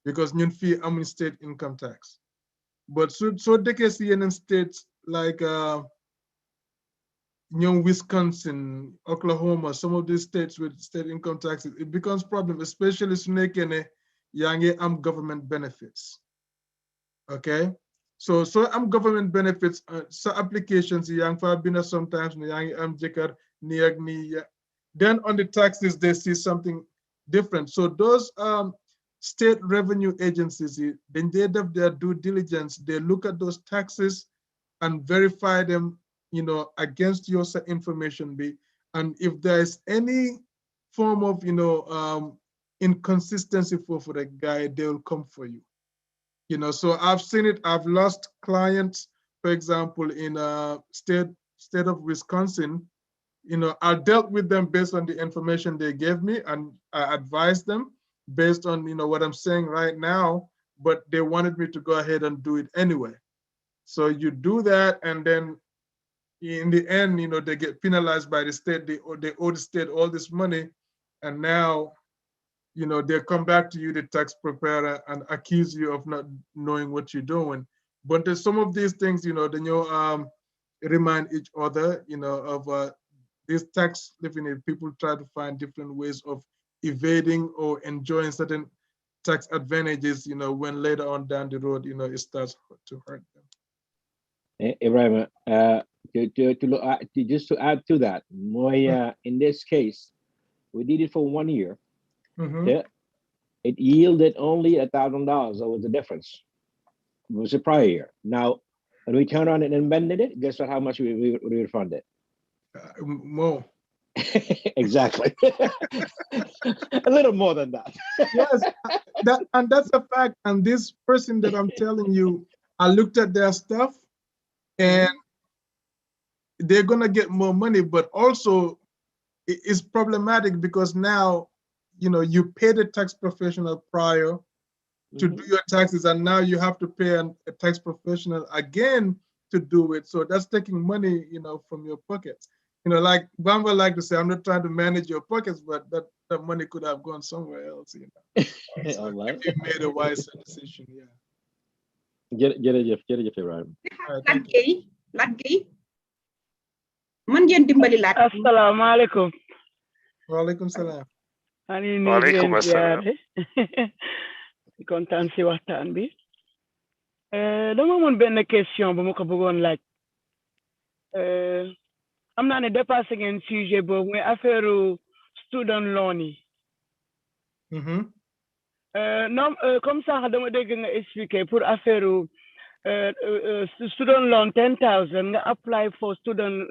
because ñun fi amuñ state income tax. But so dëkkee si yeneen states like Wisconsin, Oklahoma, some of these states with state income taxes, it becomes a problem, especially su nekkee ne yaa ngi am government benefits. Okay, so am government benefits, so applications yaa ngi fa binda sometimes ne yaa ngi am jëkkër nii ak nii. Then on the taxes they see something different. So those state revenue agencies, then they have their due diligence. They look at those taxes and verify them, you know, against your information. And if there's any form of, you know, inconsistency for the guy, they will come for you. You know, so I've seen it. I've lost clients, for example, in state of Wisconsin. You know, I dealt with them based on the information they gave me, and I advised them based on, you know, what I'm saying right now, but they wanted me to go ahead and do it anyway. So you do that, and then in the end, you know, they get penalized by the state. They owe the state all this money, and now, you know, they come back to you, the tax preparer, and accuse you of not knowing what you're doing. But there's some of these things, you know, then you remind each other, you know, of this tax living. People try to find different ways of evading or enjoying certain tax advantages, you know, when later on down the road, you know, it starts to hurt them. Ebrima, just to add to that, in this case, we did it for 1 year. It yielded only $1,000. That was the difference. It was the prior year. Now, when we turned around and amended it, guess what? How much we refunded? More. Exactly. A little more than that. Yes, that's a fact. And this person that I'm telling you, I looked at their stuff, and they're gonna get more money, but also it's problematic because now, you pay the tax professional prior to do your taxes, and now you have to pay a tax professional again to do it. So that's taking money, from your pockets. Like Bamba like to say, I'm not trying to manage your pockets, but that money could have gone somewhere else, So Right. if you made a wise decision, jërëjëf Ibrahima. Lat Gueye mën ngeen dimbali laat. Asalaamaaleykum. Waaleykum salaam. Waaleykum assalam. Kontaan si waxtaan bi. Dama amoon benn question bu ma ko bëggoon laaj. Am naa ne dépassé ngeen sujet boobu mooy affaire student loan yi. Non, comme ça dama dégg nga expliquer pour affaire student loan 10,000 nga apply for student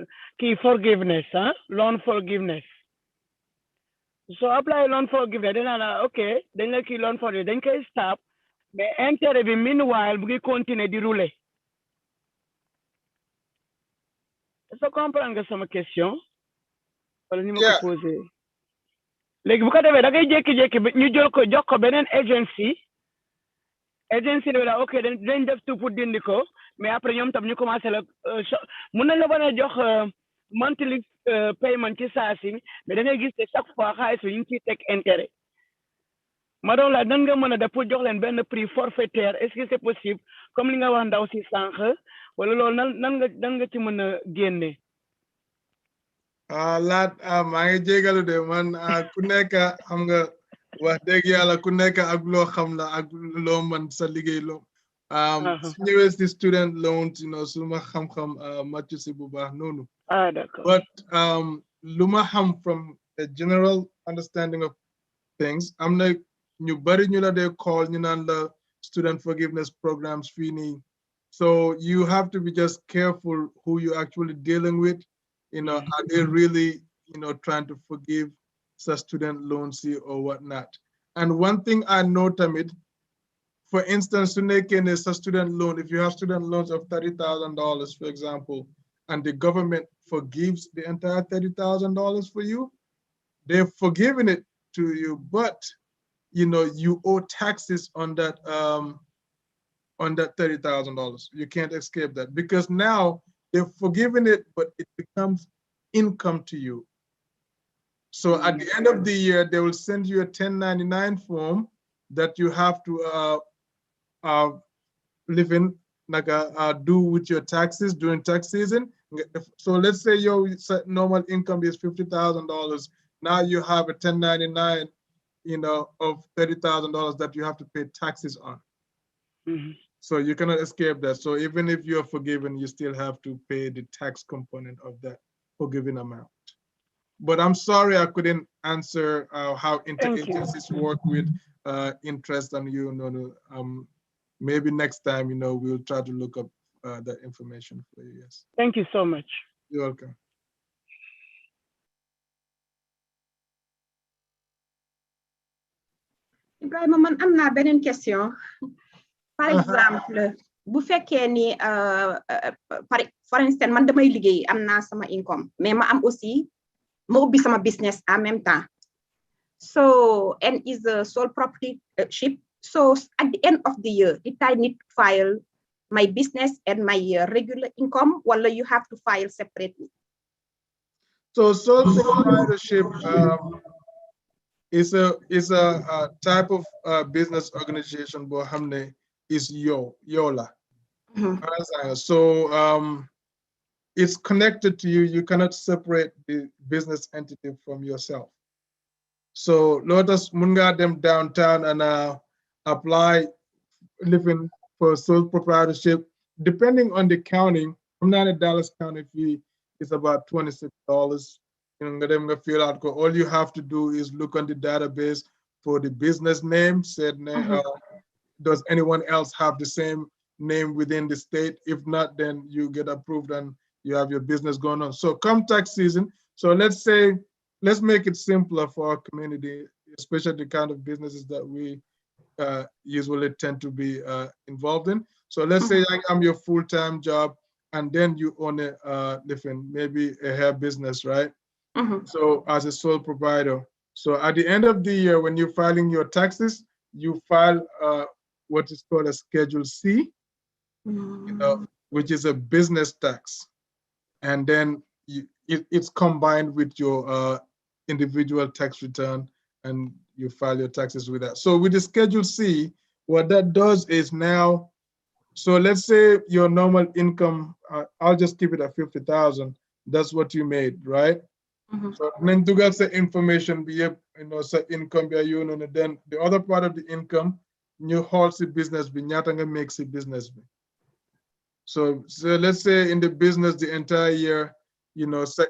forgiveness, loan forgiveness. So apply loan forgiveness, then okay, dañ la loan forgiveness, dañ koy stop, mais intérêt bi meanwhile bu ngi continuer di rouler. Est-ce que comprendre nga sama question? Wala ni ma ko posé. Léegi bu ko defee da ngay jékki-jékki ñu jox ko beneen agency bi la ok dañ def tout pour dindi ko, mais après ñoom tam ñu commencé la mun nañ la mën a jox monthly payment ci saa si, mais da ngay gis ne chaque fois xaalis bi ñu ngi ciy teg intérêt. Ma doon la nan nga mën a def pour jox leen benn prix forfaitaire, est-ce que c'est possible comme li nga wax ndaw si sànq, wala loolu nan nga ci mën a génne? Laat maa ngi jégalu de man ku nekk xam nga wax dëgg yàlla ku nekk ak loo xam la ak loo man sa liggéey loo su ñëwee si student loans su ma xam-xam màcc si bu baax noonu. D'accord. But lu ma xam from a general understanding of things, am na ñu bari ñu la dee call ñu naan la student forgiveness programs fii nii, so you have to be just careful who you actually dealing with. Are they really, trying to forgive such student loans or whatnot? And one thing I know, Tamid, for instance, a student loan, if you have student loans of $30,000, for example, and the government forgives the entire $30,000 for you, they've forgiven it to you, but you owe taxes on that $30,000. You can't escape that because now they've forgiven it, but it becomes income to you. So at the end of the year, they will send you a 1099 form that you have to live in, do with your taxes during tax season. So let's say your normal income is $50,000. Now you have a 1099, of $30,000 that you have to pay taxes on. So you cannot escape that. So even if you're forgiven, you still have to pay the tax component of that forgiven amount. But I'm sorry I couldn't answer how interagencies work with interest on you. No. Maybe next time, we'll try to look up that information for you. Yes. Thank you so much. You're welcome. Ibrahima, man am naa beneen question. Par exemple, bu fekkee ni for instance man damay liggéey am naa sama income, mais ma am aussi ma ubbi sama business en même temps. So and is a sole proprietorship. So at the end of the year, did I need to file my business and my regular income, or you have to file separately? So sole proprietorship is a type of business organization, but hamne is yola. So it's connected to you. You cannot separate the business entity from yourself. So let us munga them downtown and apply living for sole proprietorship. Depending on the county, I'm not in Dallas County fee is about $26. All you have to do is look on the database for the business name, said does anyone else have the same name within the state? If not, then you get approved and you have your business going on. So come tax season, so let's make it simpler for our community, especially the kind of businesses that we usually tend to be involved in. So let's say I'm your full-time job, and then you own a different, maybe a hair business, right? So as a sole provider. So at the end of the year, when you're filing your taxes, you file what is called a Schedule C, which is a business tax. And then it's combined with your individual tax return, and you file your taxes with that. So with the Schedule C, what that does is now, so let's say your normal income, I'll just keep it at 50,000. That's what you made, right? So then to get the information, be income be you know, then the other part of the income, you hold the business, be nyatanga makes the business. So let's say in the business the entire year, you know, so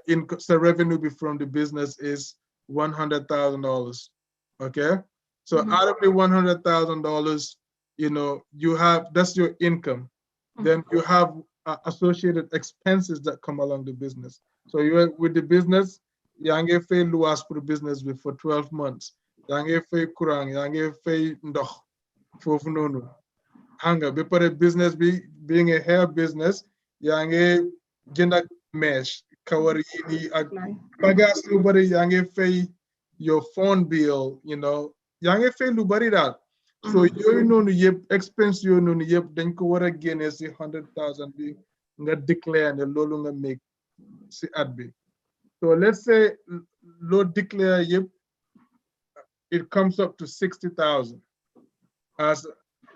revenue from the business is $100,000. Okay, so out of the $100,000, you know, you have, that's your income. Then you have associated expenses that come along the business. So you're with the business, yange fay luwas for the business for 12 months. Yange fay kurang, yange fay ndokh fofu nonu. Hanga be pare business being a hair business, yange jënd mesh kawari ni ak bagas lu bari yange fay your phone bill, you know, yange fay lu bari that. So you know yep expense you know yep dañ ko wara génné ci 100,000 bi nga declare ne lolu nga make ci at bi. So let's say low declare yep, it comes up to 60,000 as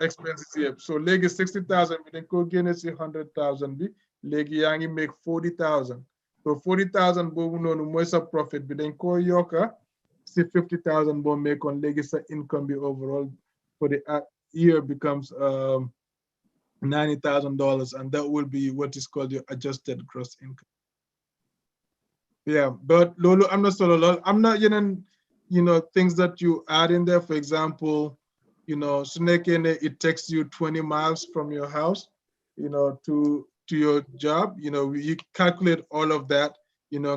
expenses yep. So legi 60,000 we then go gain it 100,000 bi legi yangi make 40,000. So 40,000 bobu nonu moy sa profit bi then ko yoka si 50,000 bo make on legi sa income bi overall for the year becomes $90,000, and that will be what is called your adjusted gross income. Yeah, but Lolo, I'm not solo. I'm not, you know, things that you add in there. For example, you know, it takes you 20 miles from your house, you know, to your job. You know, you calculate all of that. You know,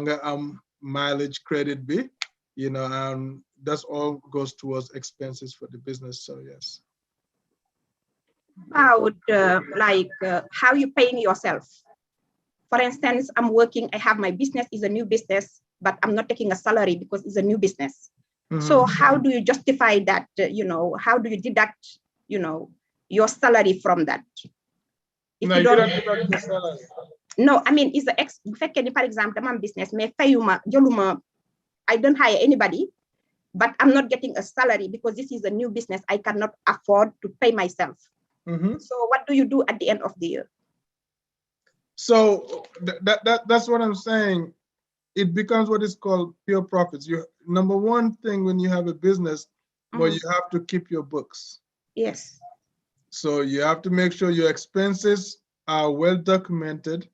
mileage credit B. You know, that's all goes towards expenses for the business. So yes. About how you paying yourself. For instance, I'm working, I have my business, is a new business, but I'm not taking a salary because it's a new business. So how do you justify that, you know, how do you deduct, you know, your salary from that? If no, you don't deduct the salary. No, I mean, is the for example, I'm business, I don't hire anybody, but I'm not getting a salary because this is a new business. I cannot afford to pay myself. So what do you do at the end of the year? So that's what I'm saying. It becomes what is called pure profits. Number one thing when you have a business, well, you have to keep your books. Yes. So you have to make sure your expenses are well documented.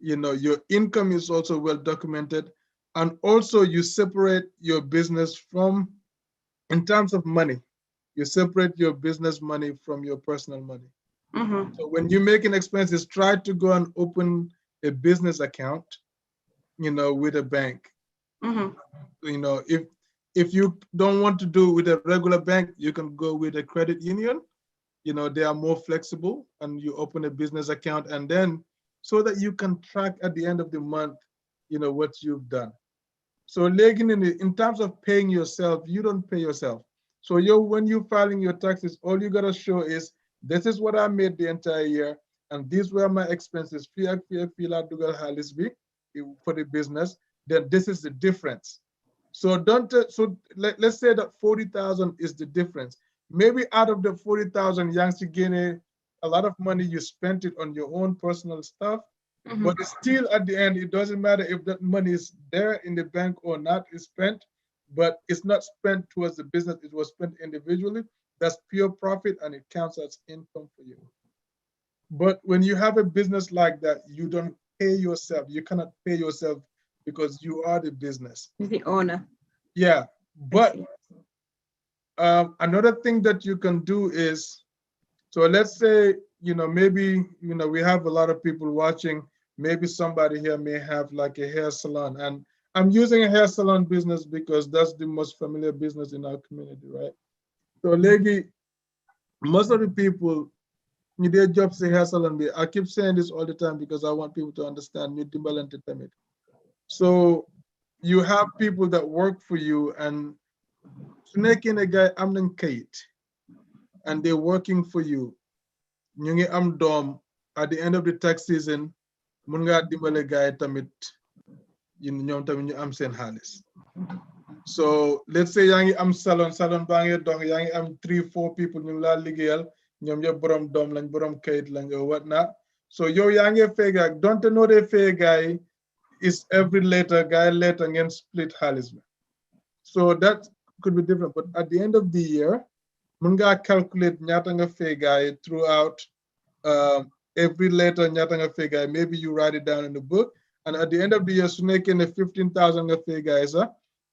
You know, your income is also well documented. And also you separate your business from, in terms of money, you separate your business money from your personal money. So when you're making expenses, try to go and open a business account, you know, with a bank. You know, if you don't want to do it with a regular bank, you can go with a credit union. You know, they are more flexible, and you open a business account, and then so that you can track at the end of the month, you know, what you've done. So in terms of paying yourself, you don't pay yourself. So when you're filing your taxes, all you gotta show is, this is what I made the entire year, and these were my expenses for the business. Then this is the difference. So let's say that 40,000 is the difference. Maybe out of the 40,000, a lot of money, you spent it on your own personal stuff, but it's still at the end, it doesn't matter if that money is there in the bank or not, it's spent, but it's not spent towards the business, it was spent individually. That's pure profit, and it counts as income for you. But when you have a business like that, you don't pay yourself. You cannot pay yourself because you are the business. The owner. Yeah, but another thing that you can do is, so let's say, you know, maybe, you know, we have a lot of people watching, maybe somebody here may have like a hair salon, and I'm using a hair salon business because that's the most familiar business in our community, right? So legi, most of the people need their jobs in hair salon. I keep saying this all the time because I want people to understand new timbaland tamit. So you have people that work for you, and making a guy am kate, and they're working for you. Ñu ngi am dom at the end of the tax season, mun nga dimbale guy tamit ñoom tamit ñu am seen xaalis. So let's say yaa ngi am salon baa ngi dox yaa ngi am 3-4 people ñu laa liggéeyal ñoom yëpp borom doom lañ borom kayit lañ or whatnot. So yow yaa ngi fay guy donte noo dee fay guy is every later ngeen split xaalis bi. So that could be different, but at the end of the year mun nga calculate ñaata nga fay guy throughout every letter ñaata nga fay guy. Maybe you write it down in the book, and at the end of the year su nekkee ne 15,000 nga fay guys,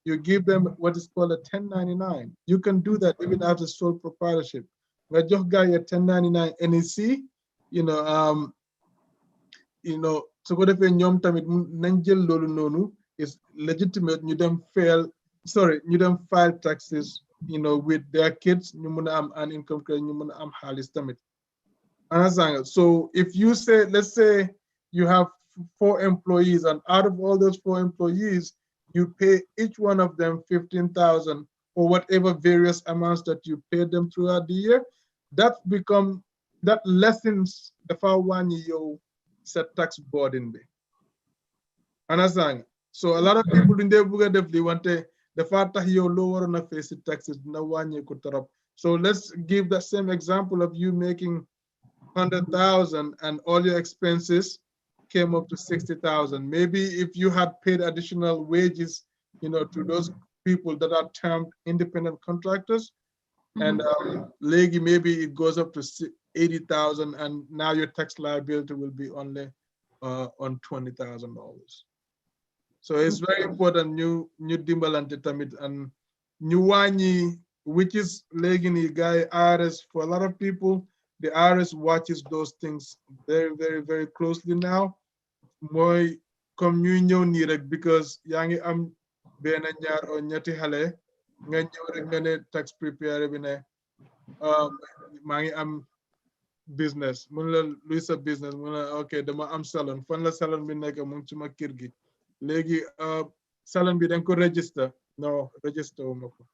you give them what is called a 1099. You can do that even after sole proprietorship. Nga jox guy a 1099 NEC, su ko defee ñoom tamit nañ jël loolu noonu is legitimate ñu dem file taxes with their kids, ñu mun a am an income credit, ñu mun a am xaalis tamit. Understand? So if you say, let's say you have 4 employees, and out of all those 4 employees, you pay each one of them 15,000 or whatever various amounts that you pay them throughout the year, that lessens the your set tax burden. Understand? So a lot of people in there definitely want to the fact that you lower on a face taxes no one you could up. So let's give that same example of you making 100,000 and all your expenses came up to 60,000. Maybe if you had paid additional wages, to those people that are termed independent contractors, and maybe it goes up to 80,000, and now your tax liability will be only on $20,000. So it's very important new dimbalante tamit and new wani, which is legini guy Irs. For a lot of people, the Irs watches those things very, very, very closely now. Moi communion nirek because yangi am bena ñaar o ñetti xale nga ñew rek nga ne tax prepare bi ne maa ngi am business mun la luy sa business mun la ok dama am salon fan la salon bi nekk mu ngi ci ma kër gi léegi salon bi dañ ko register no register wu ma ko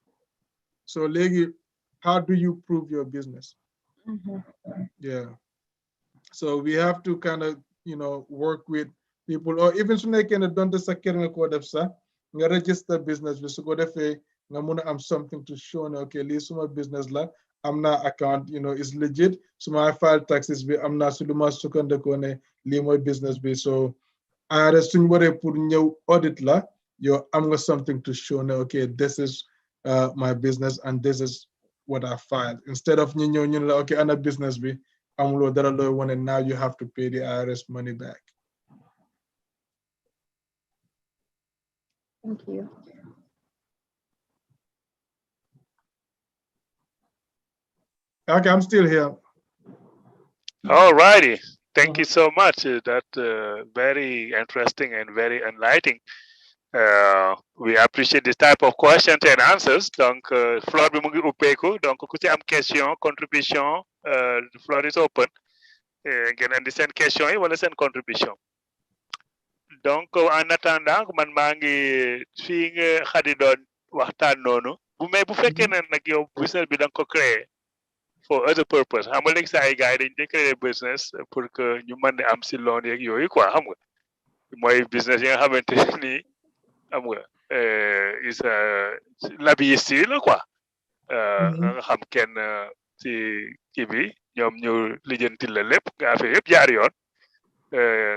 so léegi how do you prove your business? Yeah, so we have to kind of work with people, or even su nekkee ne donte sa kër nga ko def sax nga register business bi su ko defee nga mun a am something to show ne ok lii suma business la am naa account is legit su ma file taxes bi am naa su lu ma sukkandikoo ne lii mooy business bi so IRS suñ waree pour ñëw audit la yow am nga something to show ne ok this is my business and this is what I filed, instead of ñu ñëw ñu la ok ana business bi amuloo dara looy wane, now you have to pay the IRS money back. Thank you. Okay, I'm still here. All righty. Thank you so much. That very interesting and very enlightening. We appreciate this type of questions and answers. Donc, floor bi mu ngi ubbeeku. Donc, ku ci am question, contribution, the floor is open. Ngeen andi seen question yi wala seen contribution. Donc, en attendant, man maa ngi fii nga xadi doon waxtaan noonu. Bu fekkee ne nag yow business bi da nga ko créer for other purpose. Xam nga léegi saa ay gars yi dañ créer business pour que ñu mën a am si loan yeeg yooyu quoi xam nga. Mooy business yi nga xamante ni xam nga is labiyiste la quoi. Nga xam kenn ci kii bi ñoom ñu lijjanti la lépp nga affaire yëpp jaar yoon.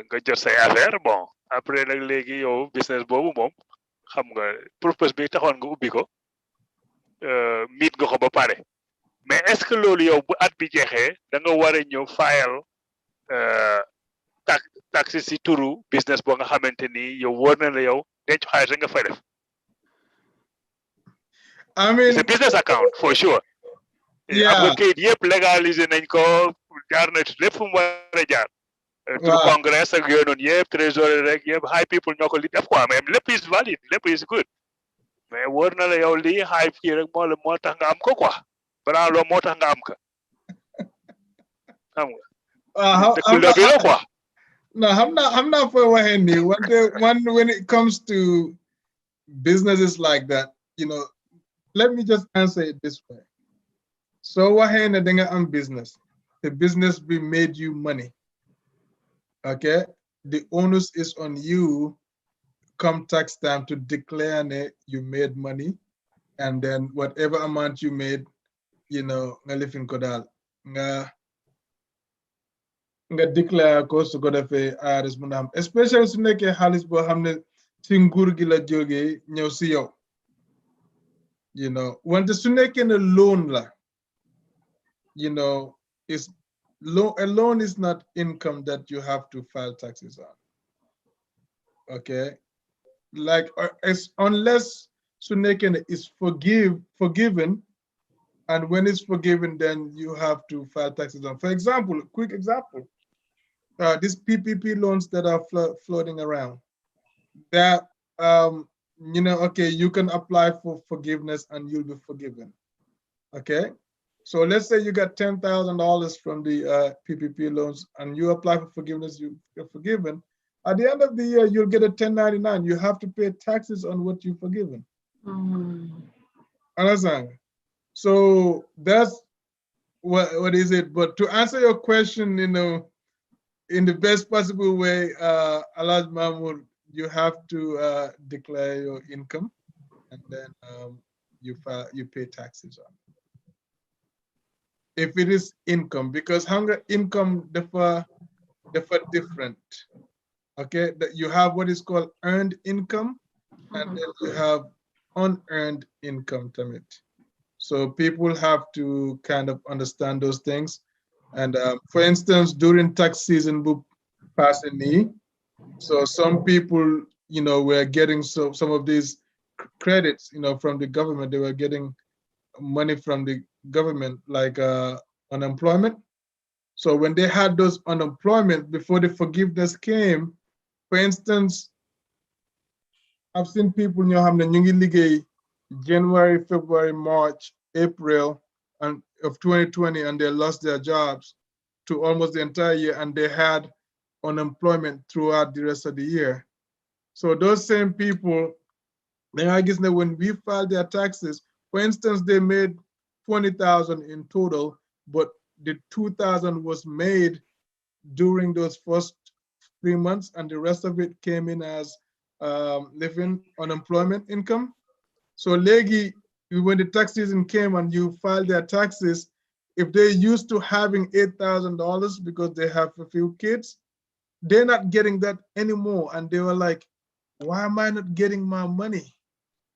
Nga jot say affaire bon après nag léegi yow business boobu moom xam nga purpose bi taxoon nga ubbi ko miit nga ko ba pare mais est-ce que loolu yow bu at bi jeexee da nga war a ñëw fayal taxe si turu business boo nga xamante ni yow wóor na la yow denc xaalis rek nga fay def. I mean, it's a business account for sure. Yeah. Am nga kayit yëpp légaliser nañ ko jaar na lépp fu mu war a jaar through Congress ak yooyu noonu yëpp trésorier rek yëpp high people ñoo ko li def quoi mais lépp is valid lépp is good mais wóor na la yow lii high kii rek moo tax nga am ko quoi balaa loolu moo tax nga am ko xam nga dëkk la bi la quoi no I'm not for waxee nii wante when it comes to businesses like that, you know, let me just answer it this way. So waxee ne da nga am business, the business be made you money. Okay, the onus is on you come tax time to declare that you made money, and then whatever amount you made, you know, nga lifin ko dal nga declare ko su ko defee IRS mun am, especially su nekkee xaalis boo xam ne ci nguur gi la jógee ñëw si yow, you know, wante su nekkee ne loan la, you know, is a loan is not income that you have to file taxes on. Okay, like unless Suneken is forgiven, and when it's forgiven, then you have to file taxes on. For example, quick example, these PPP loans that are floating around, that you know, okay, you can apply for forgiveness and you'll be forgiven. Okay. So let's say you got $10,000 from the PPP loans and you apply for forgiveness, you're forgiven. At the end of the year, you'll get a 1099. You have to pay taxes on what you've forgiven. Understand? So that's what is it? But to answer your question, you know, in the best possible way, Alaj Mahmoud, you have to declare your income, and then you pay taxes on it. If it is income, because hunger income differ different. Okay, that you have what is called earned income, and then you have unearned income to it. So people have to kind of understand those things. And for instance, during tax season, we passing me. So some people, you know, were getting some of these credits, you know, from the government. They were getting money from the government, like unemployment. So when they had those unemployment before the forgiveness came, for instance, I've seen people, you know, have the January, February, March, April and of 2020, and they lost their jobs to almost the entire year, and they had unemployment throughout the rest of the year. So those same people, then I guess that when we filed their taxes, for instance, they made 20,000 in total, but the 2,000 was made during those first 3 months, and the rest of it came in as living unemployment income. So legi, when the tax season came and you filed their taxes, if they're used to having $8,000 because they have a few kids, they're not getting that anymore. And they were like, why am I not getting my money?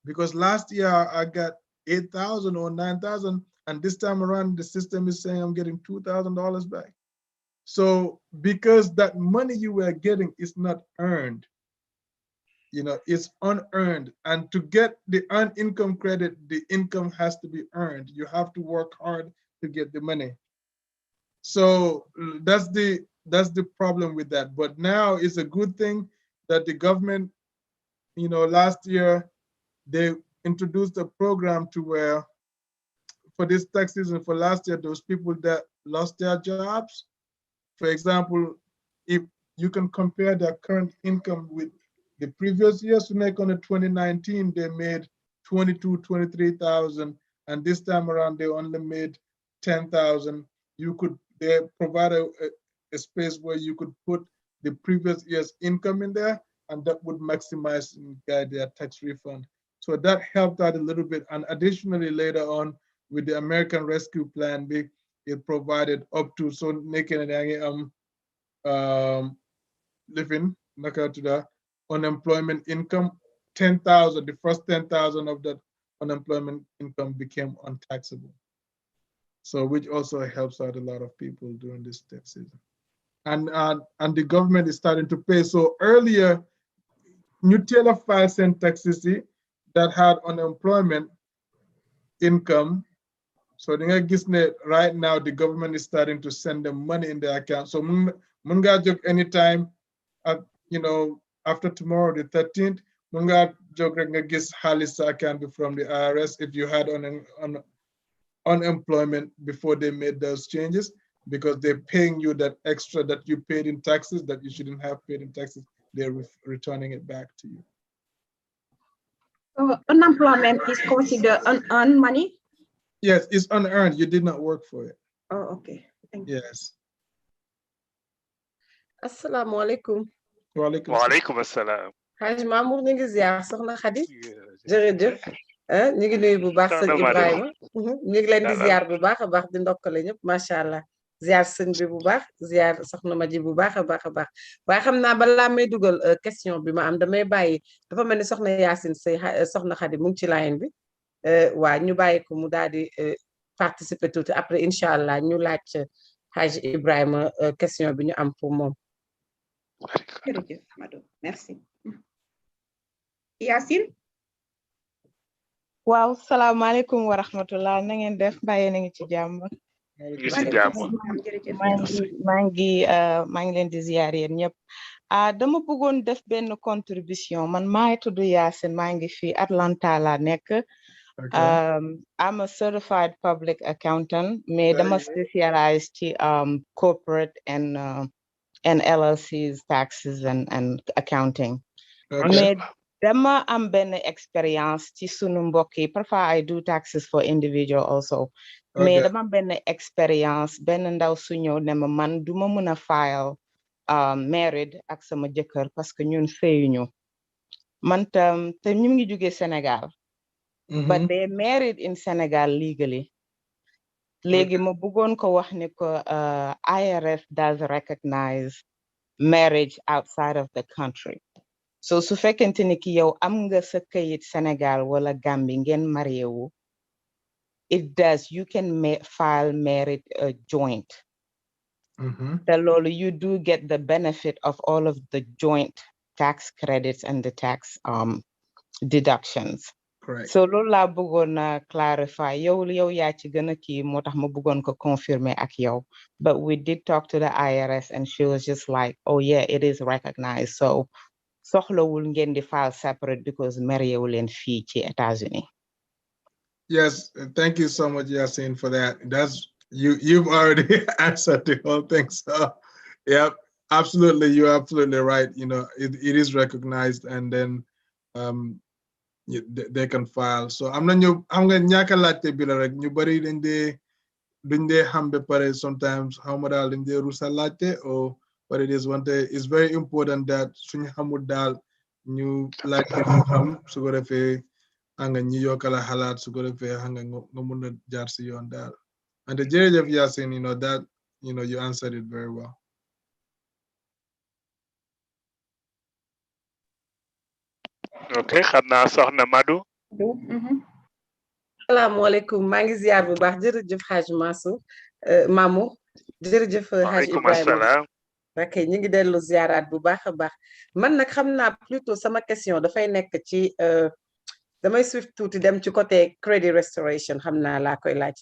Because last year I got 8,000 or 9,000, and this time around the system is saying I'm getting $2,000 back. So because that money you were getting is not earned, you know, it's unearned. And to get the earned income credit, the income has to be earned. You have to work hard to get the money. So that's the problem with that. But now it's a good thing that the government, you know, last year they introduced a program to where for this tax season for last year, those people that lost their jobs, for example, if you can compare their current income with the previous year, so like on the 2019, they made 23,000, and this time around they only made 10,000. They provide a space where you could put the previous year's income in there, and that would maximize their tax refund. So that helped out a little bit. And additionally, later on with the American Rescue Plan, it provided up to so living to the unemployment income, 10,000. The first 10,000 of that unemployment income became untaxable. So which also helps out a lot of people during this tax season. And the government is starting to pay. So earlier, New Taylor filed sent taxes that had unemployment income. So right now the government is starting to send them money in their account. So mun nga jog anytime at after tomorrow the 13th mun nga jog rek nga gis xaalis sa account bi from the IRS if you had unemployment before they made those changes, because they're paying you that extra that you paid in taxes that you shouldn't have paid in taxes. They're returning it back to you. So unemployment is considered unearned money? Yes, it's unearned. You did not work for it. Oh, okay. Thank you. Yes. Assalamu alaikum. Wa alaikum assalam. Haj Mamour ñu ngi ziar soxna Khady. Jërëjëf. Ñu ngi nuyu bu baax sëñ Ibrahima. Ñu ngi leen di ziar bu baax a baax di ndokkale ñëpp macha allah. Ziar sëñ bi bu baax ziar soxna ma ji bu baax a baax a baax. Waaye xam naa balaa may dugal question bi ma am damay bàyyi dafa mel ni soxna Yacine Sey soxna Khady mu ngi ci line bi. Waa ñu bàyyi ko mu daal di participer tuuti après incha allah ñu laaj Haj Ibrahima question bi ñu am pour moom. Jërëjëf madame merci. Yacine. Waaw salaamaaleykum wa rahmatullah na ngeen def mbaa na ngi ci jàmm. maa ngi leen di ziar yéen ñëpp. Dama bëggoon def benn contribution man maa ngi tudd Yacine maa ngi fi Atlanta la nekk. I'm a certified public accountant, mais dama specialized ci corporate and LLCs, taxes and accounting. Mais dama am benn experience ci sunu mbokk yi parfois I do taxes for individual also. Mais dama am benn experience benn ndaw su ñëw ne ma man duma mën a file married ak sama jëkkër parce que ñun sëyuñu man tam te ñu ngi jóge Sénégal. But they're married in Senegal legally. Léegi ma bëggoon ko wax ni ko IRS does recognize marriage outside of the country. So su fekkente ni ki yow am nga sa këyit Sénégal wala Gambie ngeen marié wu, it does, you can file married joint. Te loolu you do get the benefit of all of the joint tax credits and the tax deductions. Correct. So loolu laa bëggoon na clarify yow yaa ci gën a kii moo tax ma bëggoon ko confirmer ak yow, but we did talk to the IRS and she was just like, oh yeah, it is recognized, so soxlawul ngeen di file separate because marié wu leen fii ci États-Unis. Yes, thank you so much, Yacine, for that. That's you've already answered the whole thing. So yeah, absolutely, you're absolutely right. It is recognized, and then they can file. So I'm gonna ñàkk a laajte bi la rek ñu bari duñ dee xam ba pare sometimes how ma daal dañ dee rusa laajte or what it is. Wante it's very important that suñu xamul daal ñu laajte ñu xam su ko defee nga ñi yokkala xalaat su ko defee nga mun a jaar si yoon daal. And the jërëjëf Yacine, that you answered it very well. Okay, xam naa soxna Madu. Salaamaaleykum maa ngi ziar bu baax jërëjëf Haj Mamour jërëjëf Haj Ibrahima. Ok ñu ngi dellu ziaraat bu baax a baax man nag xam naa plutôt sama question dafay nekk ci damay swift tuuti dem ci côté credit restoration xam naa laa koy laaj.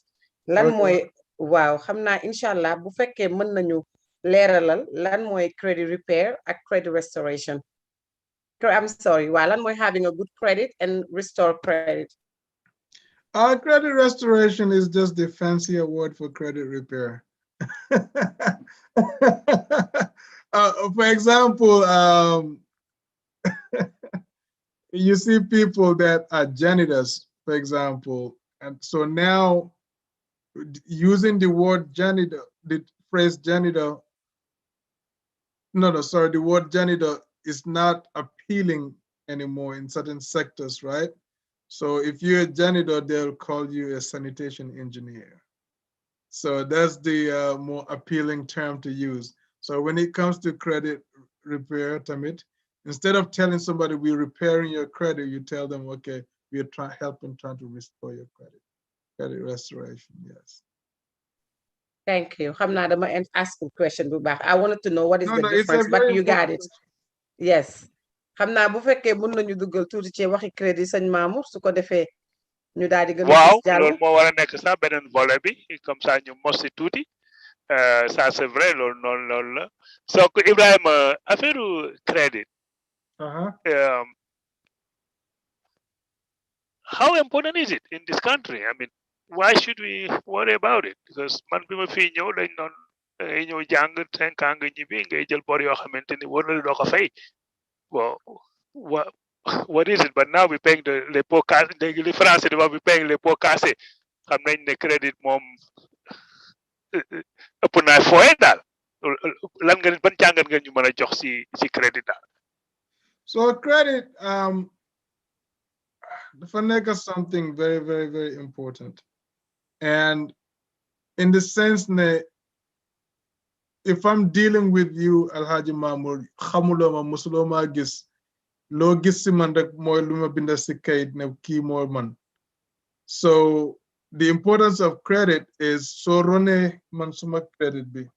Lan mooy waaw xam naa incha allah bu fekkee mën nañu leeralal lan mooy credit repair ak credit restoration. I'm sorry, lan mooy having a good credit and restore credit. Credit restoration is just the fancier word for credit repair. For example, you see people that are janitors, for example, and so now using the word janitor, the phrase janitor, the word janitor is not appealing anymore in certain sectors, right? So if you're a janitor, they'll call you a sanitation engineer. So that's the more appealing term to use. So when it comes to credit repair, Tamit, instead of telling somebody we're repairing your credit, you tell them, okay, we're trying to restore your credit. Credit restoration, yes. Thank you. I'm not going to ask a question, Bubak. I wanted to know what is the difference, but you got it. Yes. I'm not bu fekkee mën nañu duggal tuuti ci waxi crédit sëñ Mamour su ko defee ñu daal di gën a waaw loolu moo war a nekk sax beneen volet bi comme ça ñu mos si tuuti ça c'est vrai loolu noonu la so ko Ibrahima affaire credit how important is it in this country? I mean, why should we worry about it? Because man bi ma fii ñëw dañ noon ngay ñëw jàng 5 ans nga ñibbi ngay jël bor yoo xamante ni war na doo ko fay. Well, what is it? But now we're paying les pots cassés. Les Français we're paying les pots cassés. Xam nañ ne crédit moom ëpp naa fooye daal. Lan nga ban jàngat nga ñu mën a jox si crédit daal. So credit, dafa nekk something very, very, very important. And in the sense that if I'm dealing with you, Alhaji Mamour, xamuloma musuloma gis, lo gis si man rek moy luma binda si kayit ne ki moy man. So the importance of credit is so rone man suma credit bi.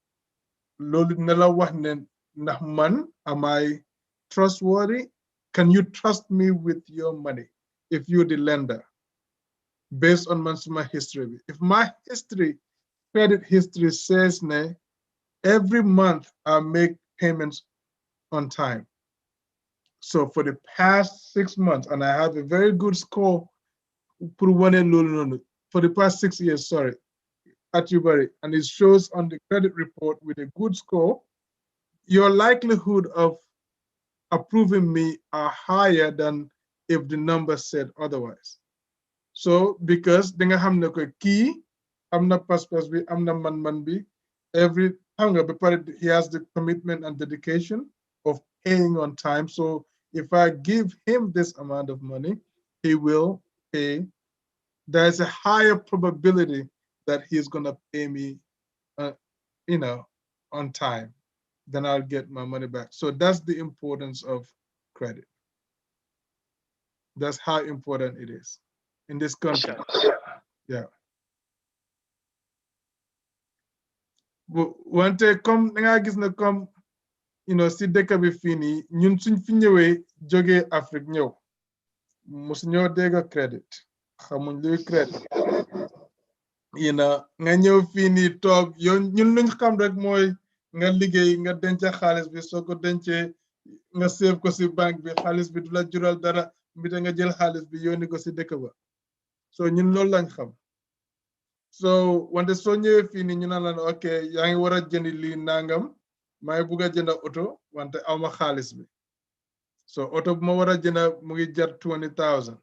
Lolu ne la wax ne ndax man am I trustworthy? Can you trust me with your money if you're the lender? Based on my history. If my credit history says ne, every month I make payments on time. So for the past 6 months, and I have a very good score for the past 6 years, sorry, at Ubari, and it shows on the credit report with a good score, your likelihood of approving me are higher than if the number said otherwise. So because dinga xam ne ko kii am na pas-pas bi am na man-man bi every time he has the commitment and dedication of paying on time. So if I give him this amount of money, he will pay. There's a higher probability that he's gonna pay me, on time. Then I'll get my money back. So that's the importance of credit. That's how important it is in this country. Yeah. Wante comme nga gis na comme si dëkk bi fii nii ñun suñ fi ñëwee jógee Afrique ñëw mosu ñoo dégg credit xamuñ luy credit nga ñëw fii nii toog yow ñun luñ xam rek mooy nga liggéey nga denca xaalis bi soo ko dencee nga save ko si banque bi xaalis bi du la jural dara mbite nga jël xaalis bi yónni ko si dëkk ba so ñun loolu lañ xam so wante soo ñëwee fii nii ñu naan la ok yaa ngi war a jëndi lii nangam may bugg a jënda oto wante awma xaalis bi so oto bu ma war a jënda mu ngi jar $20,000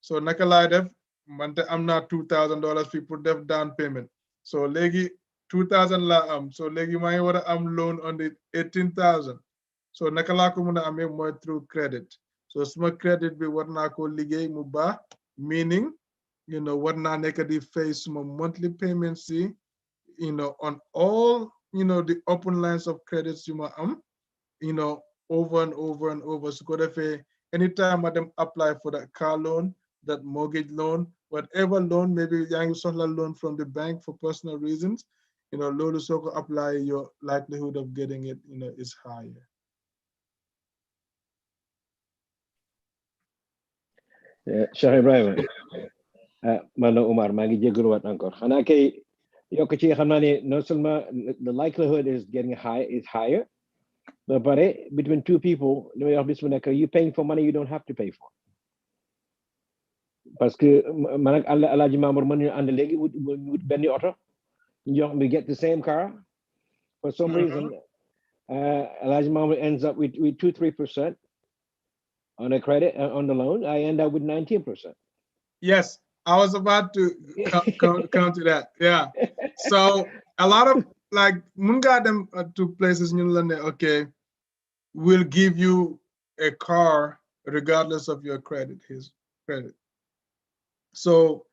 so naka laay def wante am naa $2,000 fii pour def down payment so léegi 2,000 laa am so léegi maa ngi war a am loan on the 18,000 so naka laa ko mën a amee mooy through credit so suma credit bi war naa ko liggéey mu baax meaning war naa nekk di fay suma monthly payments yi on all the open lines of credits yu ma am over and over and over su ko defee anytime I dem apply for that car loan, that mortgage loan, whatever loan, maybe yaa ngi soxla loan from the bank for personal reasons, loolu soo ko apply, your likelihood of getting it is higher. Cheikh Ibrahima man la Umar maa ngi jégaluwaat encore xanaa kay yokk ci xam naa ne non seulement the likelihood is getting higher but between two people li may wax bis bu nekk you paying for money you don't have to pay for parce que man ak Alaaji Mamour mën ñu ànd léegi wut benn oto we get the same car for some reason Alaaji Mamour ends up with 2-3% on a credit on the loan. I end up with 19%. Yes, I was about to come to that. Yeah. So a lot of mun got them to places okay, we'll give you a car regardless of your credit, his credit. So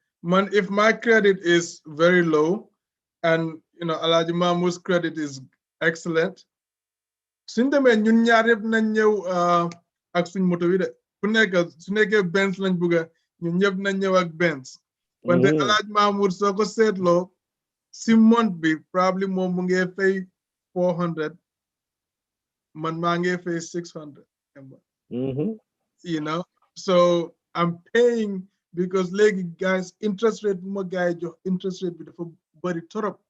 if my credit is very low and Alaaji Mamour's credit is excellent, suñ demee ñun ñaar yëpp nañ ñëw ak suñ moto bi de ku nekk su nekkee Benz lañ bugga ñun ñëpp nañ ñëw ak Benz wante Alaaji Mamour soo ko seetloo si month bi probably moom mu ngi fay $400 man maa ngi fay $600 so I'm paying because léegi guys interest rate bu ma gaay jox interest rate bi dafa bari torop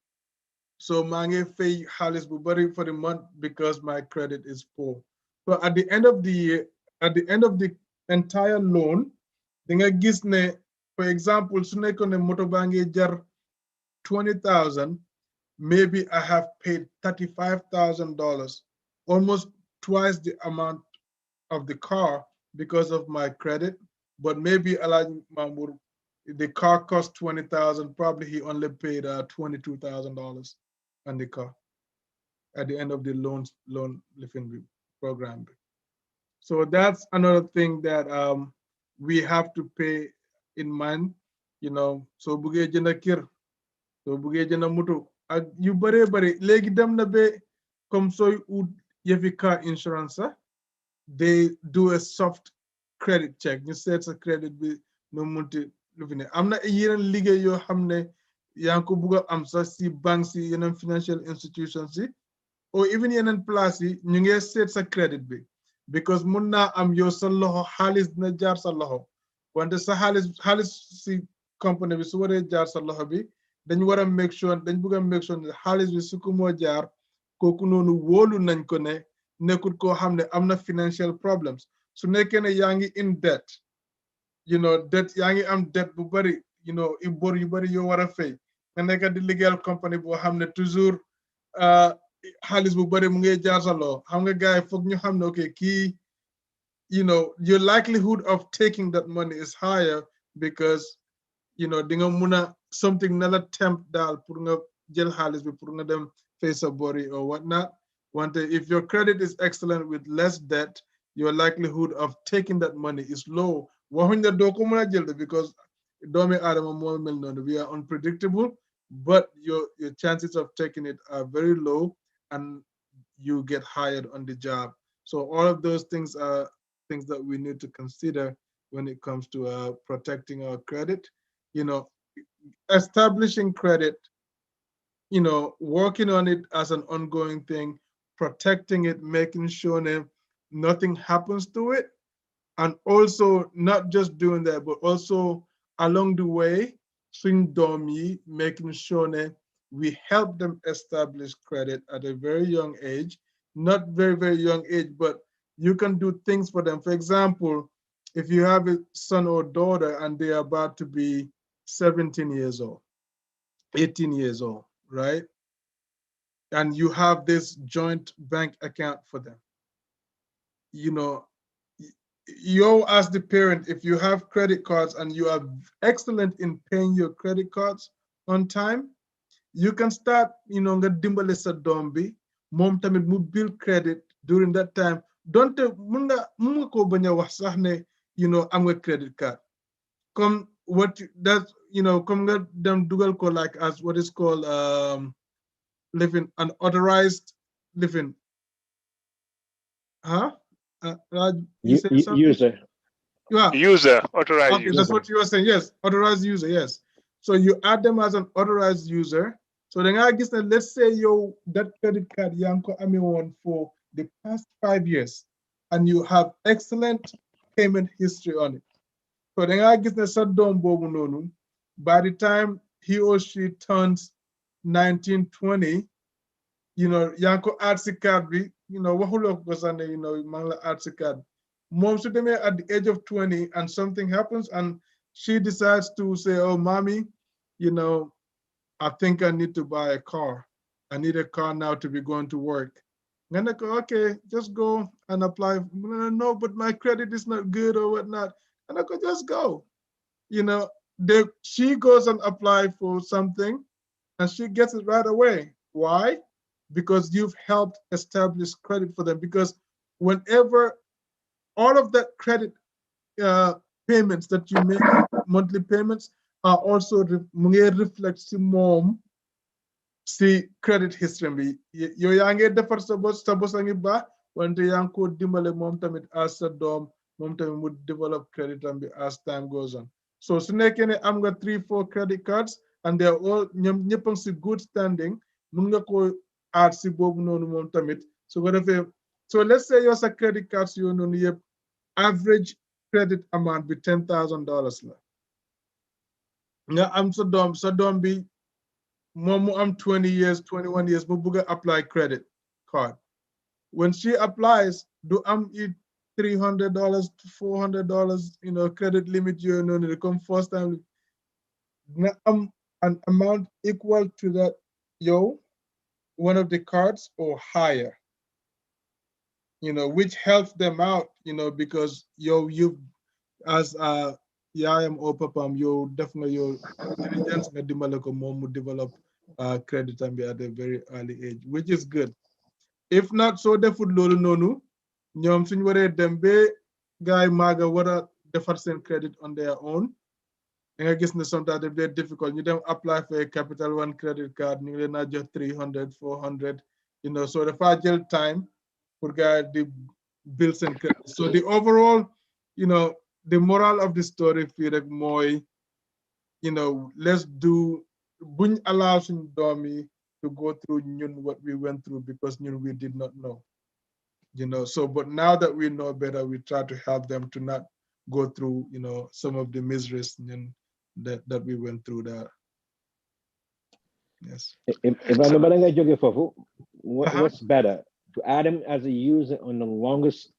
so maa ngi fay xaalis bu bari for the month because my credit is poor. So at the end of the year, at the end of the entire loan, di nga gis ne, for example, su nekkoon ne moto baa ngi jar 20,000, maybe I have paid $35,000, almost twice the amount of the car because of my credit. But maybe the car cost 20,000. Probably he only paid $22,000 on the car at the end of the loan living program. So that's another thing that we have to pay in mind. You know, so buge jënd kër, so buge jënd moto ak yu bare bare léegi dem na be comme soy ut yëfi car insurance they do a soft credit check. You seet sa credit bi no munti lu fi ne am na yeneen liggéey yoo xam ne yaa ngi ko bugg a am sax si banques yi yeneen financial institutions yi or even yeneen place yi ñu ngi seet sa credit bi because mun naa am yow sa loxo xaalis dina jaar sa loxo wante sa xaalis si company bi su waree jaar sa loxo bi dañ war a make sure dañ bugg a make sure ne xaalis bi su ko moo jaar kooku noonu wóolu nañ ko ne nekkut koo xam ne am na financial problems su nekkee ne yaa ngi in debt, you know, debt yaa ngi am debt bu bari, you know, i bor yu bari yoo war a fay nga nekk di liggéeyal company boo xam ne toujours xaalis bu bari mu ngi jaar sa loxo xam nga gars yi foog ñu xam ne okay kii, you know, your likelihood of taking that money is higher because, you know, di nga mun a something na la tempt daal pour nga jël xaalis bi pour nga dem fay sa bori or whatnot. If your credit is excellent with less debt, your likelihood of taking that money is low. Because we are unpredictable, but your chances of taking it are very low and you get hired on the job. So all of those things are things that we need to consider when it comes to protecting our credit. You know, establishing credit, you know, working on it as an ongoing thing, protecting it, making sure that nothing happens to it, and also not just doing that, but also along the way, making sure that we help them establish credit at a very young age, not very, very young age, but you can do things for them. For example, if you have a son or daughter and they are about to be 17 years old, 18 years old, right? And you have this joint bank account for them. You know, you as the parent, if you have credit cards and you are excellent in paying your credit cards on time, you can start, you know, nga dimbale sa doom bi mom tamit mu build credit during that time. Don't mun nga ko bañ a wax sax ne, you know, am nga credit card. Come what that, you know, come nga dem dugal ko like as what is called living unauthorized living. Huh? You say something? User. Yeah. User, authorized okay, user. That's what you were saying. Yes, authorized user. Yes. So you add them as an authorized user. So then I guess that let's say that credit card Yanko Ami one for the past 5 years, and you have excellent payment history on it. So then I guess that by the time he or she turns 19, 20, you know, Yanko adds the card, you know, you know, Mangla adds the card. Mom should be at the age of 20 and something happens and she decides to say, oh, mommy, you know, I think I need to buy a car. I need a car now to be going to work. And I go, okay, just go and apply. No, but my credit is not good or whatnot. And I go, just go. You know, she goes and apply for something and she gets it right away. Why? Because you've helped establish credit for them. Because whenever all of that credit payments that you make, monthly payments, are also reflect mom see credit history. Yo yange defar sa boss ngi ba wante yang ko dimbale mom tamit as sa dom mom tamit mu develop credit as time goes on. So su nekkee ne am nga 3-4 credit cards and they're all ñoom ñëpp a si good standing, mun nga ko add si boobu noonu mom tamit. So let's say your credit cards you noonu yëpp average credit amount be $10,000 la. Nga am sa dom bi moom mu am 20 years 21 years bu bëgg a apply credit card when she applies do am it $300 $400 credit limit yooyu noonu de comme first time na am an amount equal to that one of the cards or higher which helps them out because you as yaayam or papam definitely intelligence nga dimbale ko moom mu develop credit am at a very early age which is good if not so defut loolu noonu ñoom suñ waree dem ba gaay maaga war a defar seen credit on their own nga gis ne sometimes daf dee difficult ñu dem apply for a Capital One credit card ñu ngi leen a jox 300 400 so dafa jël time pour gaay di build seen credit so the overall the moral of the story fii rek mooy let's do buñ allow suñ doom yi to go through what we went through because we did not know so but now that we know better we try to help them to not go through some of the miseries that we went through there. Yes. What's better, to add him as a user on the longest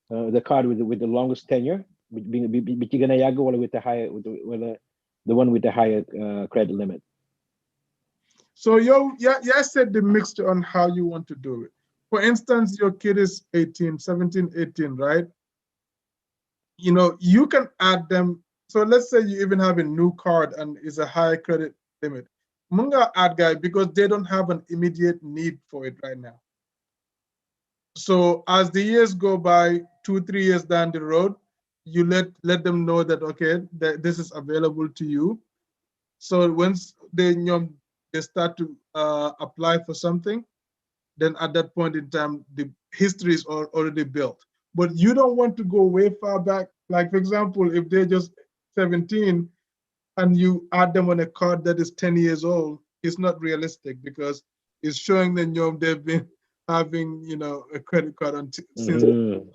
the card with the longest tenure, with the higher the one with the higher credit limit? So I said the mixture on how you want to do it. For instance, your kid is 17, 18, right? You can add them. So let's say you even have a new card and it's a high credit limit. Munga add guy because they don't have an immediate need for it right now. So as the years go by, 2-3 years down the road, you let them know that okay, that this is available to you. So once they start to apply for something, then at that point in time, the history is already built. But you don't want to go way far back. Like, for example, if they're just 17 and you add them on a card that is 10 years old, it's not realistic because it's showing that they've been having, a credit card since, 7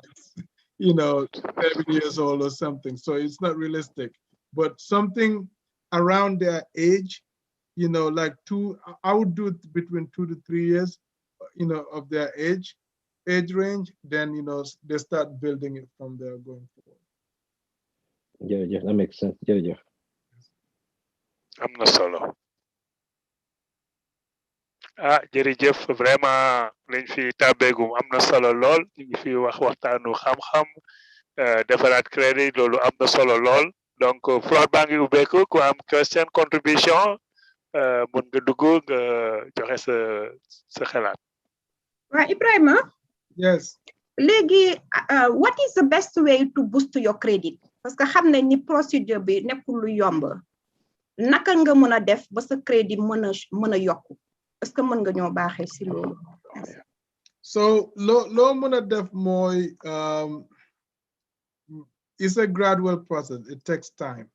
years old or something. So it's not realistic. But something around their age, like I would do it between 2 to 3 years, of their age range, then, they start building it from there going forward. Yeah, that makes sense. Yeah. I'm not solo. Jërëjëf vraiment lañ fi tàbbeegum am na solo lool ñu ngi fi waxtaanu xam-xam defaraat crédit loolu am na solo lool donc floor baa ngi ubbeeku ku am question contribution mun nga dugg nga joxe sa xalaat. Right, Ebrima. Yes. Léegi, what is the best way to boost your credit? Parce que xam nañ ni procédure bi nekkul lu yomb. Naka nga mën a def ba sa crédit mën a yokku? Est-ce que mën nga ñoo baaxee si loolu? So loo mën a def mooy it's a gradual process. It takes time.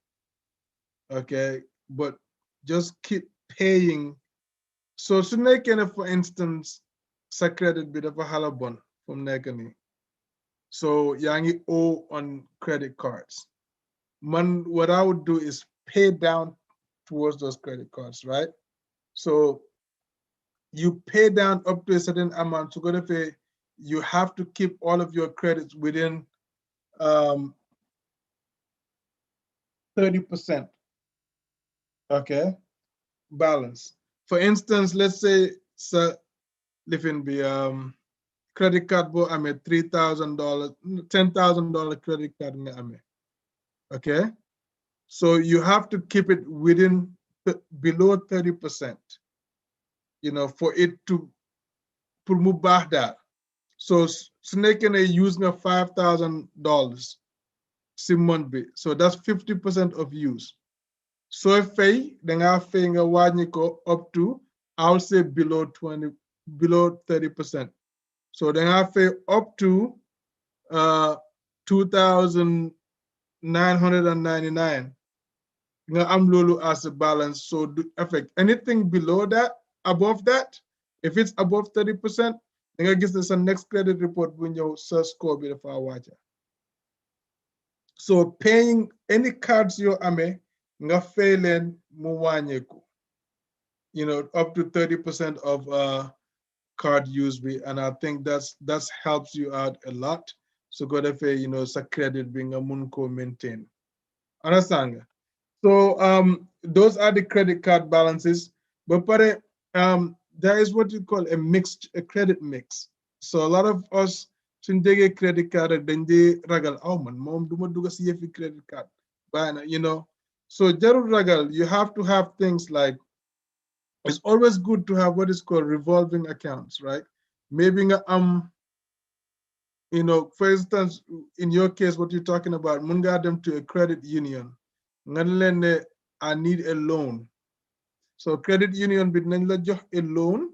Okay, but just keep paying. So su nekkee ne for instance sa credit bi dafa xala bon fu mu nekk nii. So yaa ngi owe on credit cards. What I would do is pay down towards those credit cards, right? So you pay down up to a certain amount. So you have to keep all of your credits within 30%. Okay, balance. For instance, let's say living the credit card bo ame $3,000, $10,000 credit card nga ame. Okay, so you have to keep it within below 30%. For it to move back that. So snake can use $5,000 month. So that's 50% of use. So if then I think up to, I'll say below 30%. So then I pay up to $2,999. I'm lulu as a balance. So do affect anything below that, above that. If it's above 30%, then I guess there's a next credit report when your search score be the far watcher. So paying any cards you ame nga failing muwanyeku. up to 30% of card use be, and I think that's helps you out a lot. So go to say, sa credit being a munko maintain. Understand? So those are the credit card balances. But there is what you call a credit mix. So a lot of us suñ déggee credit card rek dañ dee ragal man moom duma dugg si yëfi credit card. But so jarul ragal, you have to have things like, it's always good to have what is called revolving accounts, right? Maybe for instance, in your case, what you're talking about, mun nga dem to a credit union. I need a loan. So credit union bi nañ la jox a loan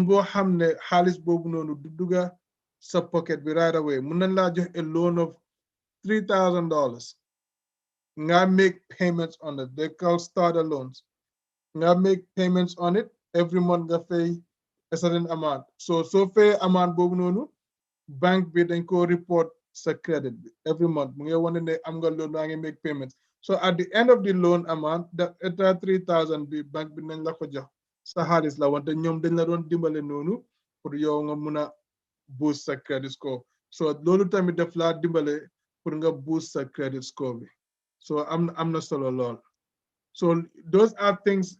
boo xam ne xaalis boobu noonu du dugga sa pocket bi right away. Mun nañ la jox a loan of $3,000. Nga make payments on it. They call starter loans. Nga make payments on it every month. Nga fay a certain amount. So fay amount boobu noonu bank bi dañ ko report sa credit bi every month. Mu ngi wane ne am nga loan nga ngi make payments. So at the end of the loan amount, that entire 3,000 bi bank bi nañ la ko jox sa xaalis la wante ñoom dañ la doon dimbale noonu pour yow nga mun a boost sa credit score. So loolu tamit def la dimbale pour nga boost sa credit score bi. So am na solo lool. So those are things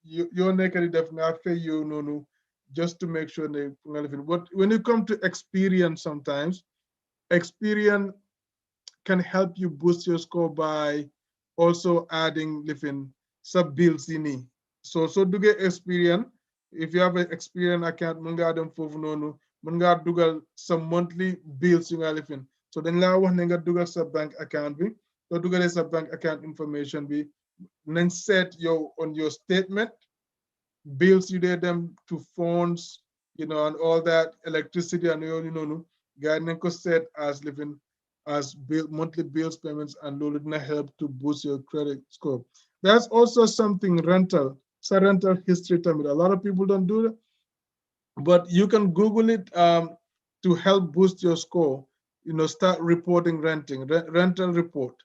yoo nekk di def nga fay yow noonu just to make sure ne nga lifin. But when you come to experience, sometimes experience can help you boost your score by also adding sub bills in. So do get experience. If you have an experience account, munga dem fofu nonu, munga dugal some monthly bills you nga lifin. So then la wax ne nga dugal sa bank account bi, so dugal sa bank account information bi, then set on your statement bills you did them to phones, and all that electricity and guide set as monthly bills payments, and loaded help to boost your credit score. That's also something rental history time. A lot of people don't do that, but you can Google it to help boost your score. Start reporting rental report.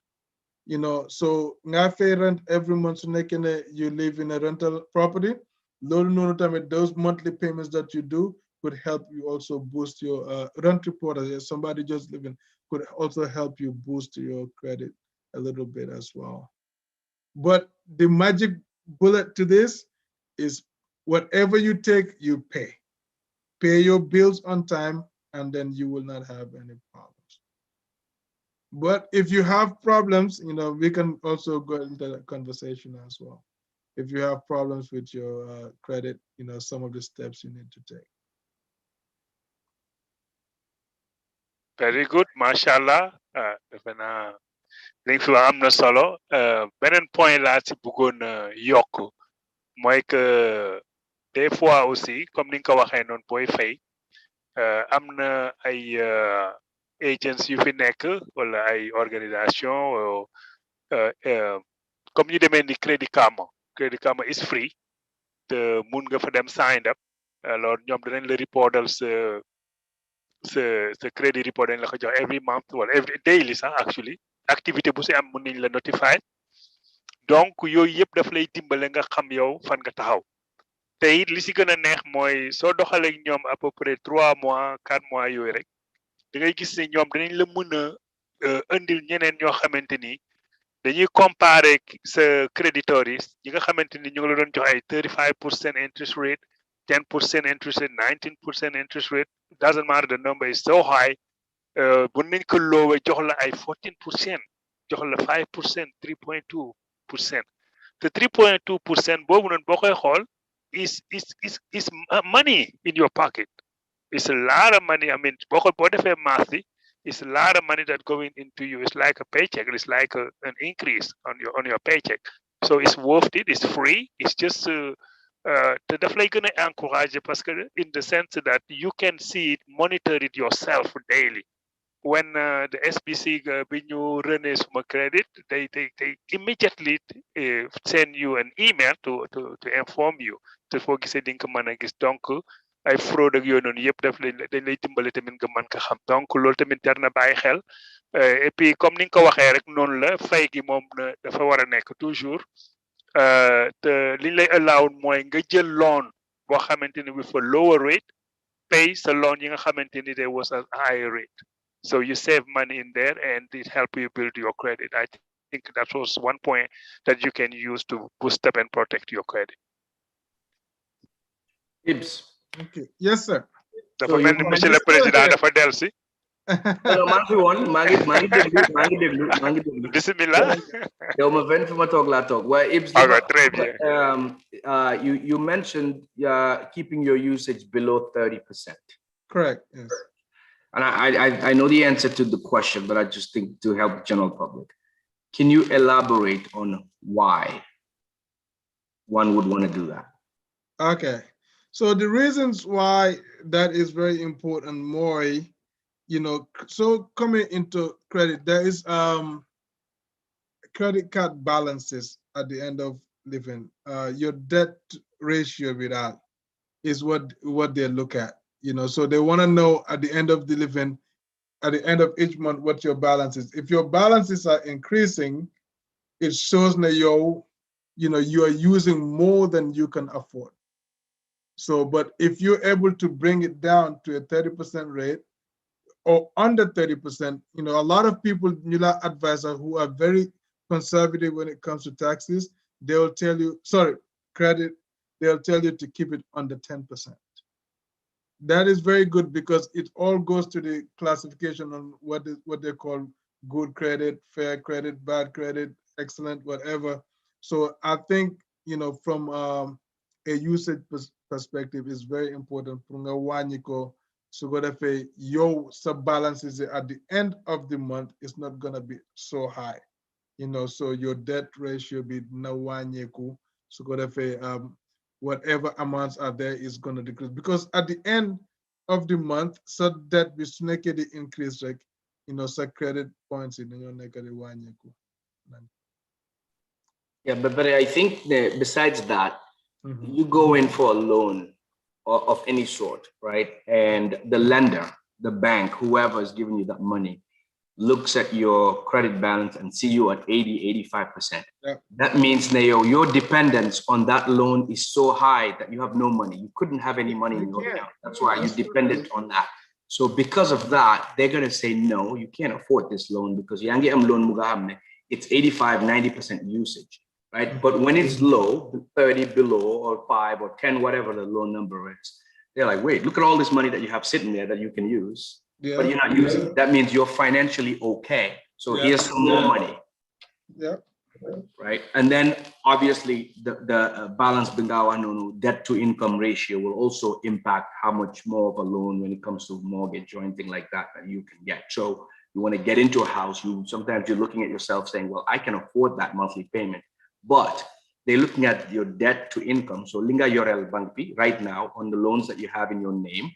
So ngafe rent every month, so you live in a rental property. Those monthly payments that you do could help you also boost your rent report. As somebody just living could also help you boost your credit a little bit as well. But the magic bullet to this is whatever you take, you pay. Pay your bills on time, and then you will not have any problems. But if you have problems, we can also go into that conversation as well. If you have problems with your credit, some of the steps you need to take. Very good, mashallah. Liñ fi wax am na solo. Beneen point laa ci bëggoon yokk mooy que des fois aussi comme ni nga ko waxee noonu booy fay am na ay agents yu fi nekk wala ay organisation comme ñu demee ni Credit Karma is free te mun nga fa dem sign up alors ñoom dinañ la reportal sa credit report dañ la ko jox every month wala every daily sax actually activité bu si am mun nañ la notify donc yooyu yëpp daf lay dimbale nga xam yow fan nga taxaw te it li si gën a neex mooy soo doxalee ñoom à peu près 3 mois 4 mois yooyu rek da ngay gis ne ñoom dinañ la mën a indil ñeneen ñoo xamante ni dañuy comparer sa créditeurs yi nga xamante ni ñu ngi la doon jox ay 35% interest rate 10% interest rate 19% interest rate doesn't matter, the number is so high. Bu nañ ko loowe jox la ay 14%, jox la 5%, 3.2%. The 3.2% boobu noonu boo koy xool is money in your pocket. It's a lot of money. I mean, boo defee math yi, it's a lot of money that going into you. It's like a paycheck. It's like an increase on your paycheck. So it's worth it. It's free. It's just te daf lay gën a encourager parce que in the sense that you can see it, monitor it yourself daily. When the SBC bi ñu rené suma credit, they immediately send you an email to inform you. Te foo gisee di nga ko mën a gis donc ay fraude ak yooyu noonu yëpp dañ lay dimbale tamit nga mën ko xam donc loolu tamit jar na bàyyi xel et puis comme ni nga ko waxee rek noonu la fay gi moom dafa war a nekk toujours liñ lay allow mooy nga jël loan boo xamante ni with a lower rate pay sa loan yi nga xamante ni there was a higher rate. So you save money in there and it help you build your credit. I think that was one point that you can use to boost up and protect your credit. Ibs. Okay. Yes, sir. Dafa mel ni monsieur le président dafa dellu si. maa ngi fi woon maa ngi déglu Bismillah. yow ma fen fi ma toog laa toog waaye Ibs très bien. You mentioned keeping your usage below 30%. Correct. Yes. And I know the answer to the question, but I just think to help the general public. Can you elaborate on why one would want to do that? Okay. So the reasons why that is very important, Maury, you know, so coming into credit, there is credit card balances at the end of living. Your debt ratio with that is what they look at. You know, so they want to know at the end of the living, at the end of each month, what your balance is. If your balances are increasing, it shows that you are using more than you can afford. So, but if you're able to bring it down to a 30% rate or under 30%, you know, a lot of people, advisors who are very conservative when it comes to taxes, they'll tell you, credit, they'll tell you to keep it under 10%. That is very good because it all goes to the classification on what they call good credit, fair credit, bad credit, excellent, whatever. So I think, you know, from a usage perspective, is very important. So if your sub balances at the end of the month is not gonna be so high, you know. So your debt ratio be nawanyeku. So if whatever amounts are there is gonna decrease because at the end of the month, so that we snake the increase, like you know, so credit points in your negative wanyeku. Yeah, but I think besides that, you go in for a loan of any sort, right? And the lender, the bank, whoever is giving you that money, looks at your credit balance and see you at 80, 85%. Yeah. That means, Neo, your dependence on that loan is so high that you have no money. You couldn't have any money in your account. That's why you depended on that. So because of that, they're going to say, no, you can't afford this loan because it's 85, 90% usage. Right? But when it's low, 30 below or 5 or 10, whatever the low number is, they're like, wait, look at all this money that you have sitting there that you can use, but you're not using it. That means you're financially okay. So here's some more money. Yeah. Right. And then obviously the balance bengawa debt to income ratio will also impact how much more of a loan when it comes to mortgage or anything like that you can get. So you want to get into a house, sometimes you're looking at yourself saying, well, I can afford that monthly payment. But they're looking at your debt to income. So Linga Yorel Bankpi right now on the loans that you have in your name,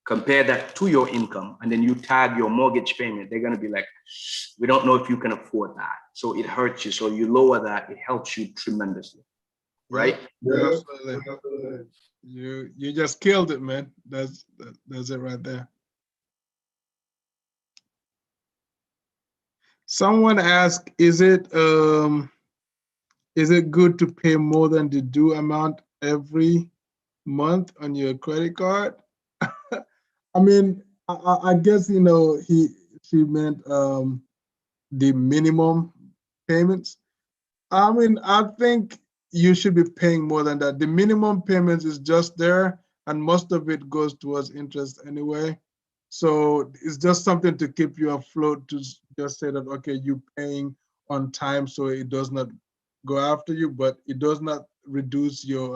compare that to your income, and then you tag your mortgage payment. They're going to be like, we don't know if you can afford that. So it hurts you. So you lower that, it helps you tremendously. Right? Yeah, absolutely. You just killed it, man. That's it right there. Someone asked, is it good to pay more than the due amount every month on your credit card? I mean, I guess, you know, she meant the minimum payments. I mean, I think you should be paying more than that. The minimum payments is just there, and most of it goes towards interest anyway. So it's just something to keep you afloat, to just say that, okay, you're paying on time, so it does not go after you, but it does not reduce your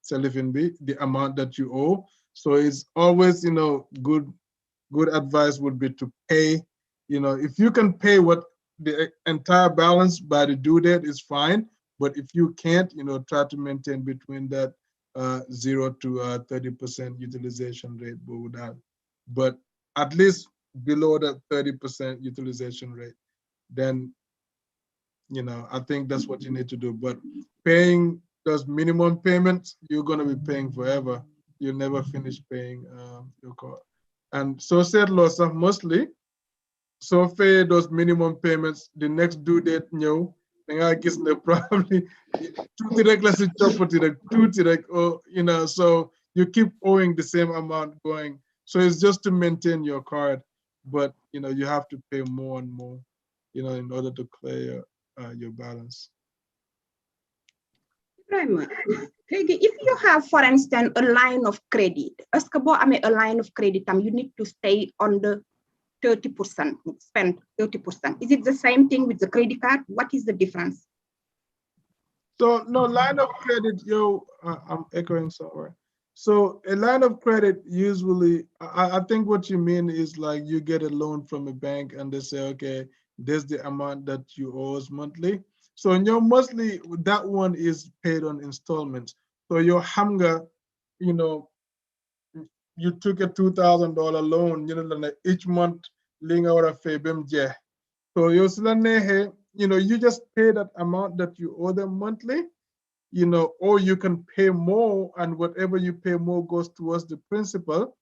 the amount that you owe. So it's always, you know, good advice would be to pay. You know, if you can pay what the entire balance by the due date is fine, but if you can't, you know, try to maintain between that 0 to 30% utilization rate, but at least below that 30% utilization rate, then, you know, I think that's what you need to do. But paying those minimum payments, you're going to be paying forever. You'll never finish paying your car. And so said mostly, so pay those minimum payments, the next due date, I guess they probably two reckless property, like two direct, or so you keep owing the same amount going. So it's just to maintain your card, but you have to pay more and more, in order to clear your balance. Ibrima, if you have, for instance, a line of credit, a line of credit, you need to stay on the 30%, spend 30%. Is it the same thing with the credit card? What is the difference? So no, line of credit, I'm echoing somewhere. So a line of credit usually, I think what you mean is like you get a loan from a bank and they say, okay, there's the amount that you owe us monthly. So in your monthly, that one is paid on installments. So your hamga, you took a $2,000 loan, each month, so you just pay that amount that you owe them monthly, or you can pay more, and whatever you pay more goes towards the principal,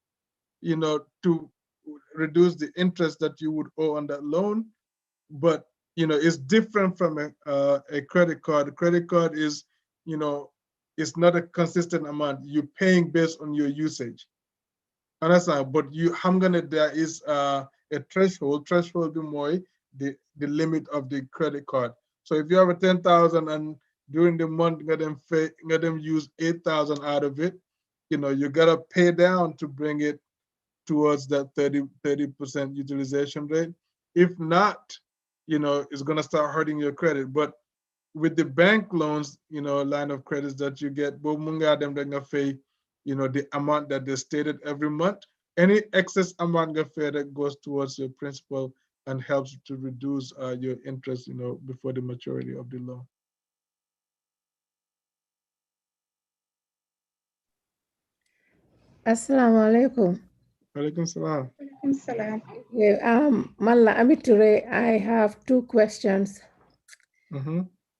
to reduce the interest that you would owe on that loan. But it's different from a credit card. A credit card is, it's not a consistent amount. You're paying based on your usage. Understand? But there is a threshold more the limit of the credit card. So if you have a 10,000 and during the month let them use 8,000 out of it, you gotta pay down to bring it towards that 30% utilization rate. If not, it's gonna start hurting your credit. But with the bank loans, line of credits that you get, the amount that they stated every month, any excess amount that goes towards your principal and helps to reduce your interest, before the maturity of the loan. Assalamu alaikum. Alaikum salam. Alaikum salam. Yeah, Malla Amiture, I have two questions.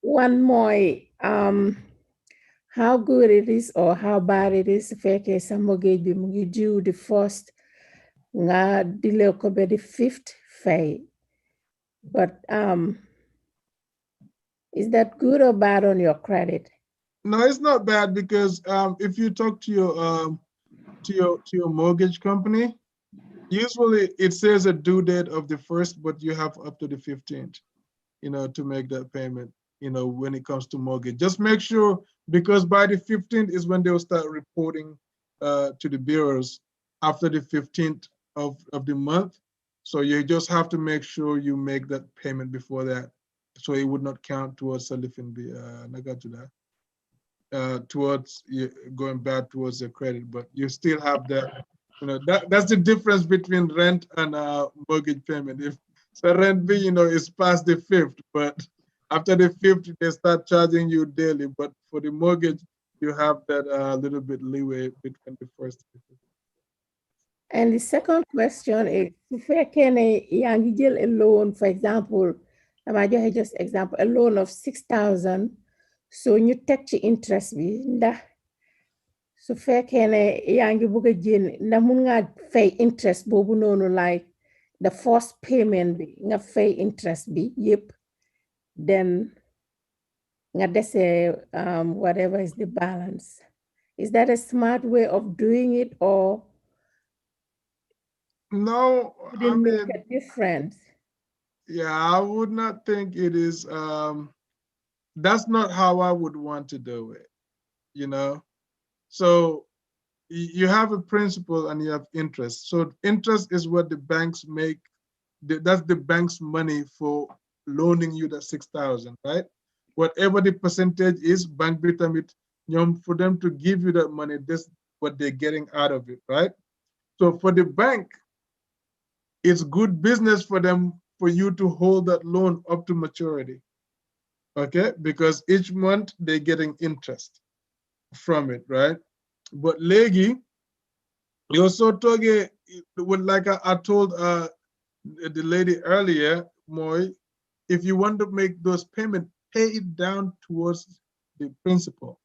One more, how good it is or how bad it is feke sa mortgage bi mu ngi due the first nga delay ko be the fifth fay. But is that good or bad on your credit? No, it's not bad, because if you talk to your mortgage company, usually it says a due date of the first, but you have up to the 15th, to make that payment, when it comes to mortgage. Just make sure, because by the 15th is when they'll start reporting to the bureaus after the 15th of the month. So you just have to make sure you make that payment before that, so it would not count towards towards going back towards the credit. But you still have that, that's the difference between rent and mortgage payment. If so, rent B, is past the 5th, but after the 5th, they start charging you daily. But for the mortgage, you have that little bit leeway between the first and the 5th. And the second question is, if I can a loan, for example, just example, a loan of 6,000, so you take the interest bi so fekkene yangi buga jël ndax mun nga fay interest bobu nonu, like the first payment bi nga fay interest bi yep, then nga dese whatever is the balance. Is that a smart way of doing it, or no? Would it make a difference? Yeah, I would not think it is. That's not how I would want to do it, So you have a principal and you have interest. So interest is what the banks make. That's the bank's money for loaning you the 6,000, right? Whatever the percentage is, bank bitamit, for them to give you that money, this what they're getting out of it, right? So for the bank, it's good business for them for you to hold that loan up to maturity. Okay, because each month they're getting interest from it, right? But legi, you also told like I told the lady earlier, Moy, if you want to make those payments, pay it down towards the principal.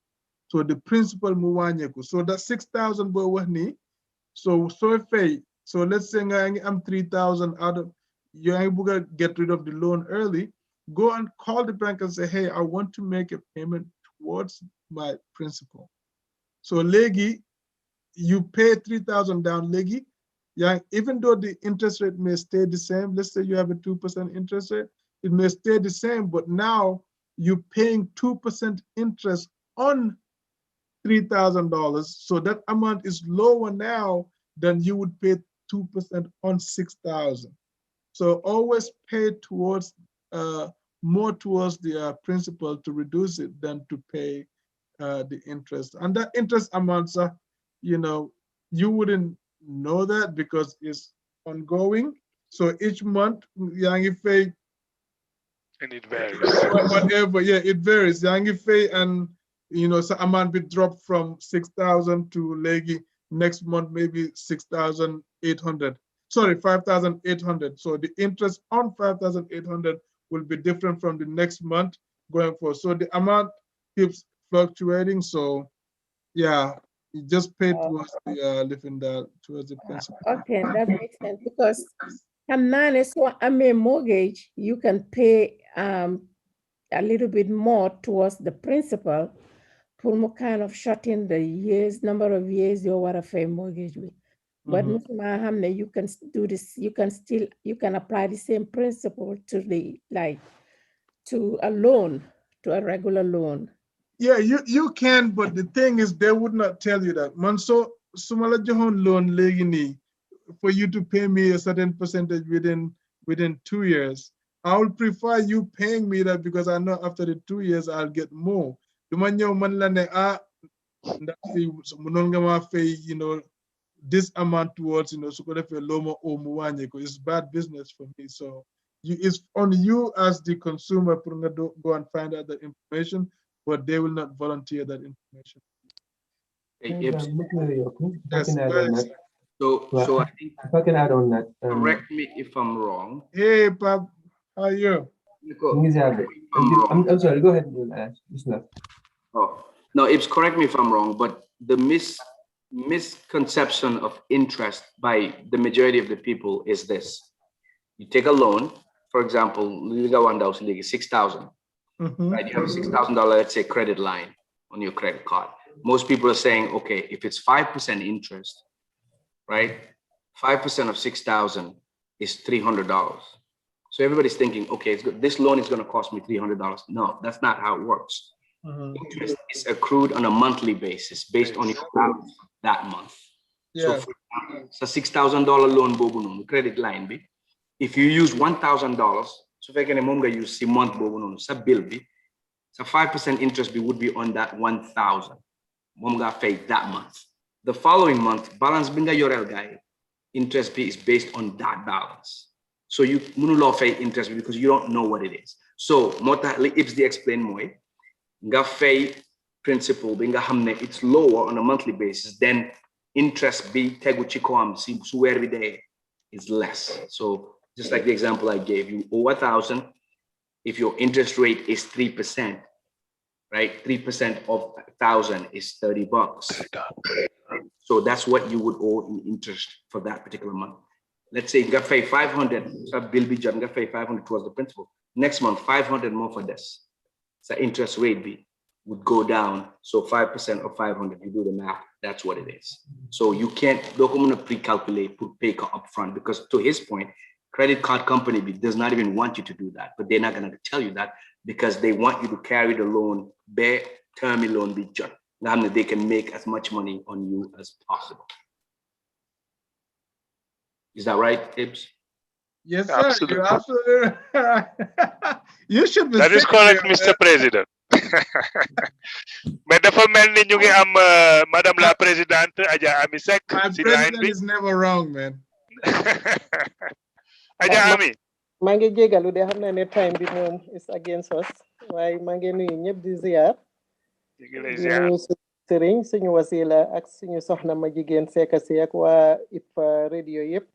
So the principal muwanyeku. So that 6,000 boy wahni. So let's say I'm 3,000 out of, you're able to get rid of the loan early. go and call the bank and say, hey, I want to make a payment towards my principal. So legi, you pay 3,000 down legi. Yeah, even though the interest rate may stay the same, let's say you have a 2% interest rate, it may stay the same, but now you're paying 2% interest on $3,000. So that amount is lower now than you would pay 2% on 6,000. So always pay towards more towards the principal to reduce it than to pay the interest. And that interest amounts, you know, you wouldn't know that because it's ongoing. So each month, Yangi Fay, and it varies. Whatever, yeah, it varies. Yangi Fay, and you know, so amount be dropped from 6,000 to legi next month maybe 6,800. Sorry, 5,800. So the interest on 5,800 will be different from the next month going forward. So the amount keeps fluctuating. So yeah, you just pay towards the living that towards the principal. Okay, that makes sense because so I mean mortgage, you can pay a little bit more towards the principal for more kind of shorten the years, number of years you want to pay mortgage with. But you can do this, you can apply the same principle to the to a loan, to a regular loan. Yeah, you can, but the thing is they would not tell you that. Man, so sumala johon loan legini for you to pay me a certain percentage within 2 years. I would prefer you paying me that because I know after the 2 years I'll get more. You know, this amount towards, you know, so it's bad business for me. So it's on you as the consumer to go and find out the information, but they will not volunteer that information. Yes, so I think if I can add on that. Correct me if I'm wrong. Hey, Pap, how are you? I'm sorry, go ahead and ask. Oh, no, it's correct me if I'm wrong, but the misconception of interest by the majority of the people is this. You take a loan, for example, you got 1,000, 6,000, right? You have a $6,000, let's say, credit line on your credit card. Most people are saying, okay, if it's 5% interest, right? 5% of 6,000 is $300. So everybody's thinking, okay, it's good. This loan is going to cost me $300. No, that's not how it works. Interest is accrued on a monthly basis based on your balance that month. Yeah. So for example, it's a $6,000 loan bobu credit line be. If you use $1,000, so if I can use a month bobu sa bill be, so 5% interest be would be on that 1,000. Mom pay that month. The following month, balance binga yorel guy, interest be is based on that balance. So you munulo pay interest because you don't know what it is. So mota if the explain more. Nga fay principal binga hamne it's lower on a monthly basis then interest be tegu chikoam si where we day is less. So just like the example I gave you, over 1,000, if your interest rate is 3%, right? 3% of 1,000 is $30. So that's what you would owe in interest for that particular month. Let's say you got pay 500, so bill be job, you got pay 500 towards the principal. Next month, 500 more for this. So interest rate be would go down. So 5% of 500, you do the math, that's what it is. So you can't pre-calculate, put pay up front because to his point, credit card company does not even want you to do that, but they're not going to tell you that because they want you to carry the loan, bear term loan be just. They can make as much money on you as possible. Is that right, Ibs? Yes, sir. Absolutely. You're absolutely right. You should be. That is correct, Mr. President. Mais dafa melni ñu ngi am Madame la Présidente Adja Ami Seck. My president is never wrong, man. Adja Ami. maa ngi jégalu de xam naa ne time bi moom is against us waaye maa ngi nuyu ñëpp di ziar. Ñu sëriñ suñu wasila ak suñu soxna ma jigéen Seka si ak waa Itfa radio yëpp.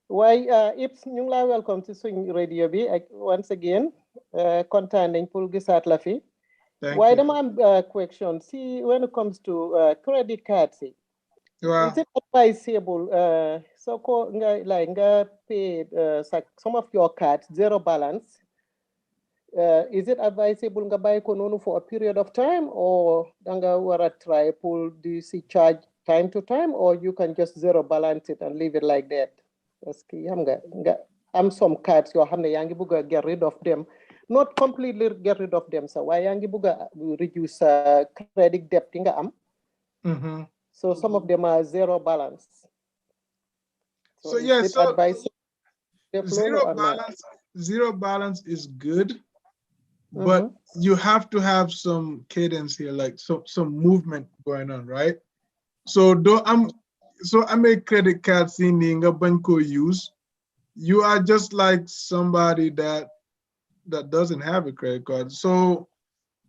Why, Ips, ñu ngi laa welcome to suñ radio bi ak once again kontaan nañ pour gisaat la fi. Why dama am question see when it comes to credit cards yi. Is it advisable so ko nga like nga pay some of your cards zero balance is it advisable nga buy ko noonu for a period of time, or danga wara try pull this charge time to time, or you can just zero balance it and leave it like that? Parce que xam nga am some cards yoo xam ne yaa ngi bëgg a get rid of them, not completely get rid of them, so why yaa ngi bëgg a reduce credit debt yi nga am. So some of them are zero balance. So yeah, so zero balance is good, but you have to have some cadence here, like some movement going on, right? So I'm a credit card seeing a banco use. You are just like somebody that doesn't have a credit card. So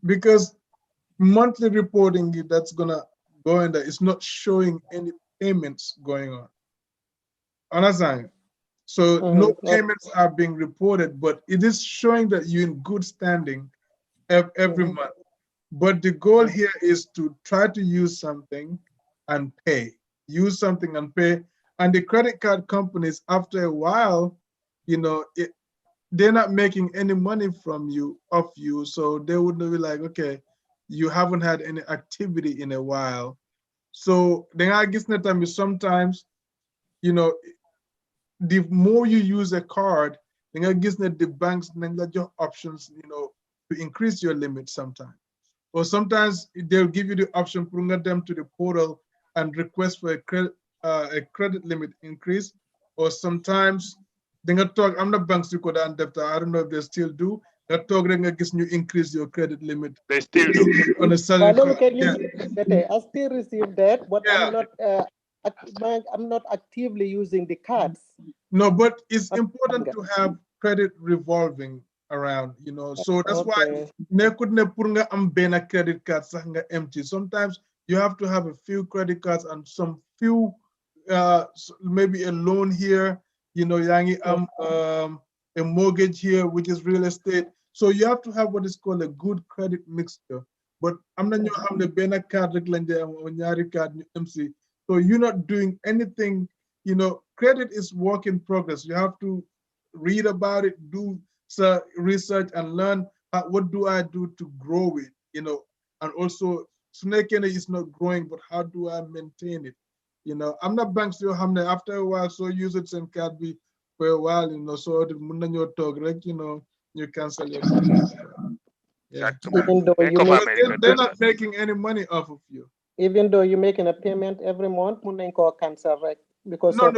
because monthly reporting that's gonna go in there, it's not showing any payments going on. Understand? So no payments are being reported, but it is showing that you're in good standing every month. But the goal here is to try to use something and pay. Use something and pay. And the credit card companies, after a while, they're not making any money off you. So they would be like, okay, you haven't had any activity in a while. So then I guess sometimes, the more you use a card, then I guess that the banks then let your options, to increase your limit sometimes. Or sometimes they'll give you the option, bring them to the portal and request for a credit limit increase. Or sometimes they talk, I'm not banks you could I don't know if they still do. They're talking against you increase your credit limit. They still do. On a certain card. I still receive that, but I'm not actively using the cards. No, but it's important to have credit revolving around, so that's why credit cards empty. Sometimes you have to have a few credit cards and some few maybe a loan here, a mortgage here, which is real estate. So you have to have what is called a good credit mixture. But I'm not the card MC. So you're not doing anything, credit is work in progress. You have to read about it, do research and learn what do I do to grow it, and also Snake is not growing, but how do I maintain it? I'm not banks after a while, so use it and can't be for a while, so the Mundanyo talk, like, you cancel your yeah. Even though they're not making any money off of you. Even though you're making a payment every month, Mundanyo cancel, right? Because no,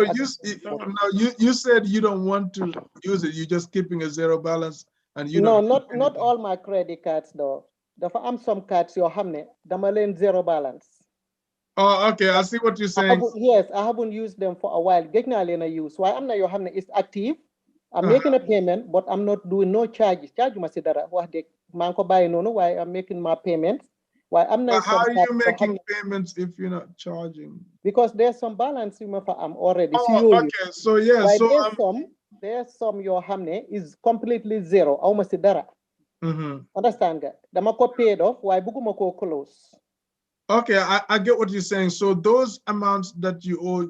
you said you don't want to use it. You're just keeping a zero balance, and you don't. Not all my credit cards though. I'm some cards you have zero balance. Oh, okay. I see what you're saying. I haven't used them for a while. Use why I'm not is active. I'm making a payment, but I'm not doing no charges. Charge why I'm making my payments. Why I'm not. How are you making payments if you're not charging? Because there's some balance I'm already. Oh, okay. So yeah. So there's some your hamne is completely zero. Almost dara. Understand that? The paid off. Why bugumako close? Okay, I get what you're saying. So those amounts that you owe,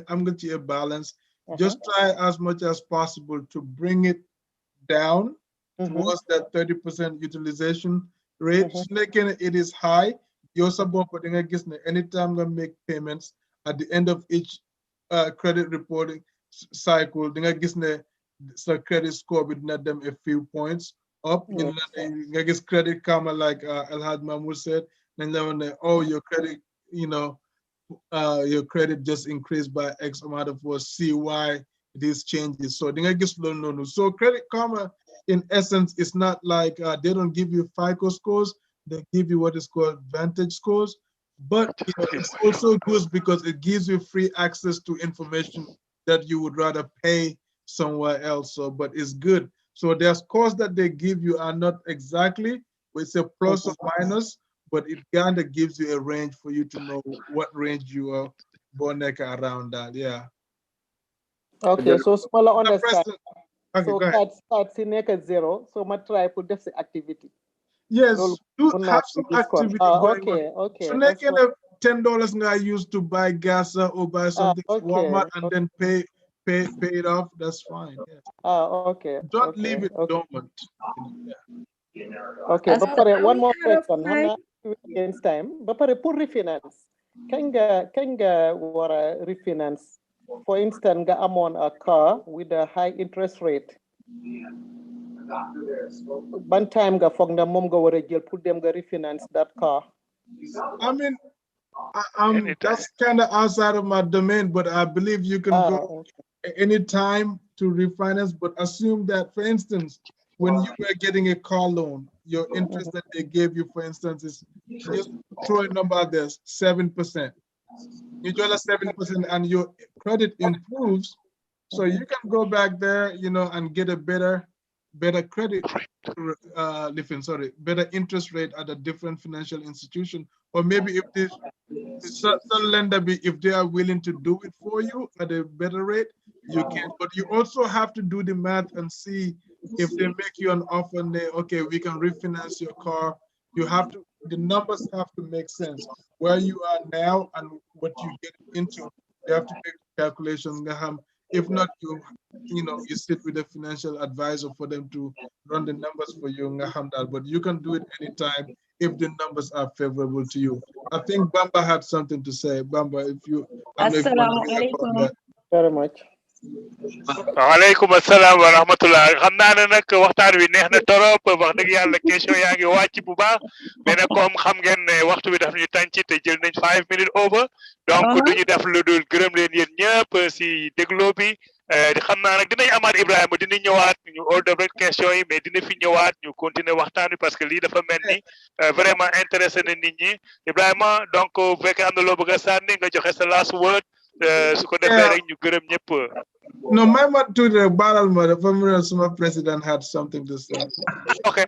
I'm going to a balance. Just try as much as possible to bring it down towards that 30% utilization rate. It is high. You're supporting anytime I make payments at the end of each credit reporting cycle, the credit score would net them a few points up. I guess credit karma, like Alhaj Mahmoud said, and then your credit, your credit just increased by X amount of see why these changes. So I guess no. So credit karma, in essence, is not like they don't give you FICO scores; they give you what is called Vantage scores. But it's also good because it gives you free access to information that you would rather pay somewhere else. So, but it's good. So their scores that they give you are not exactly, it's a plus or minus, but it kind of gives you a range for you to know what range you are boneka around that. Yeah. Okay, so smaller understand. Okay, so cards in at zero. So my try put this activity. Yes, do have some activity going on. Okay. So they can have $10 I use to buy gas or buy something at Walmart and then pay it off. That's fine. Yeah. Okay. Don't leave it dormant. Okay, but one more question. Against time. But pour refinance. Can wara refinance? For instance, I'm on a car with a high interest rate. One time ga fogg na mom ga wara jël pour dem ga refinance that car. I mean, that's kind of outside of my domain, but I believe you can go anytime to refinance. But assume that, for instance, when you were getting a car loan, your interest that they gave you, for instance, is just throw a number out there, 7%. You draw 7% and your credit improves. So you can go back there, you know, and get a better credit, better interest rate at a different financial institution. Or maybe if this lender, if they are willing to do it for you at a better rate, you can. But you also have to do the math and see if they make you an offer and they, okay, we can refinance your car. You have to, the numbers have to make sense. Where you are now and what you get into, you have to make calculations. If not, you sit with a financial advisor for them to run the numbers for you. But you can do it anytime if the numbers are favorable to you. I think Bamba had something to say. Bamba, if you, Assalamu alaikum. Very much. Waalaikum assalam wa rahmatullah. Xam naa ne nag waxtaan wi neex na torop wax dëgg yàlla question yaa ngi wàcc bu baax mais nag comme xam ngeen ne waxtu bi daf ñu tànc te jël nañ 5 minutes over donc duñu def lu dul gërëm leen yéen ñëpp si dégloo bi xam naa nag dinañ amaat Ibrahima dina ñëwaat ñu order rek question yi mais dina fi ñëwaat ñu continuer waxtaan wi parce que lii dafa mel ni vraiment intéressé na nit ñi Ibrahima donc bu fekkee am na loo bëgg a sànni nga joxe sa last word su ko defee rek ñu gërëm ñëpp. No, my man to the battle mother, my president had something to say. Okay.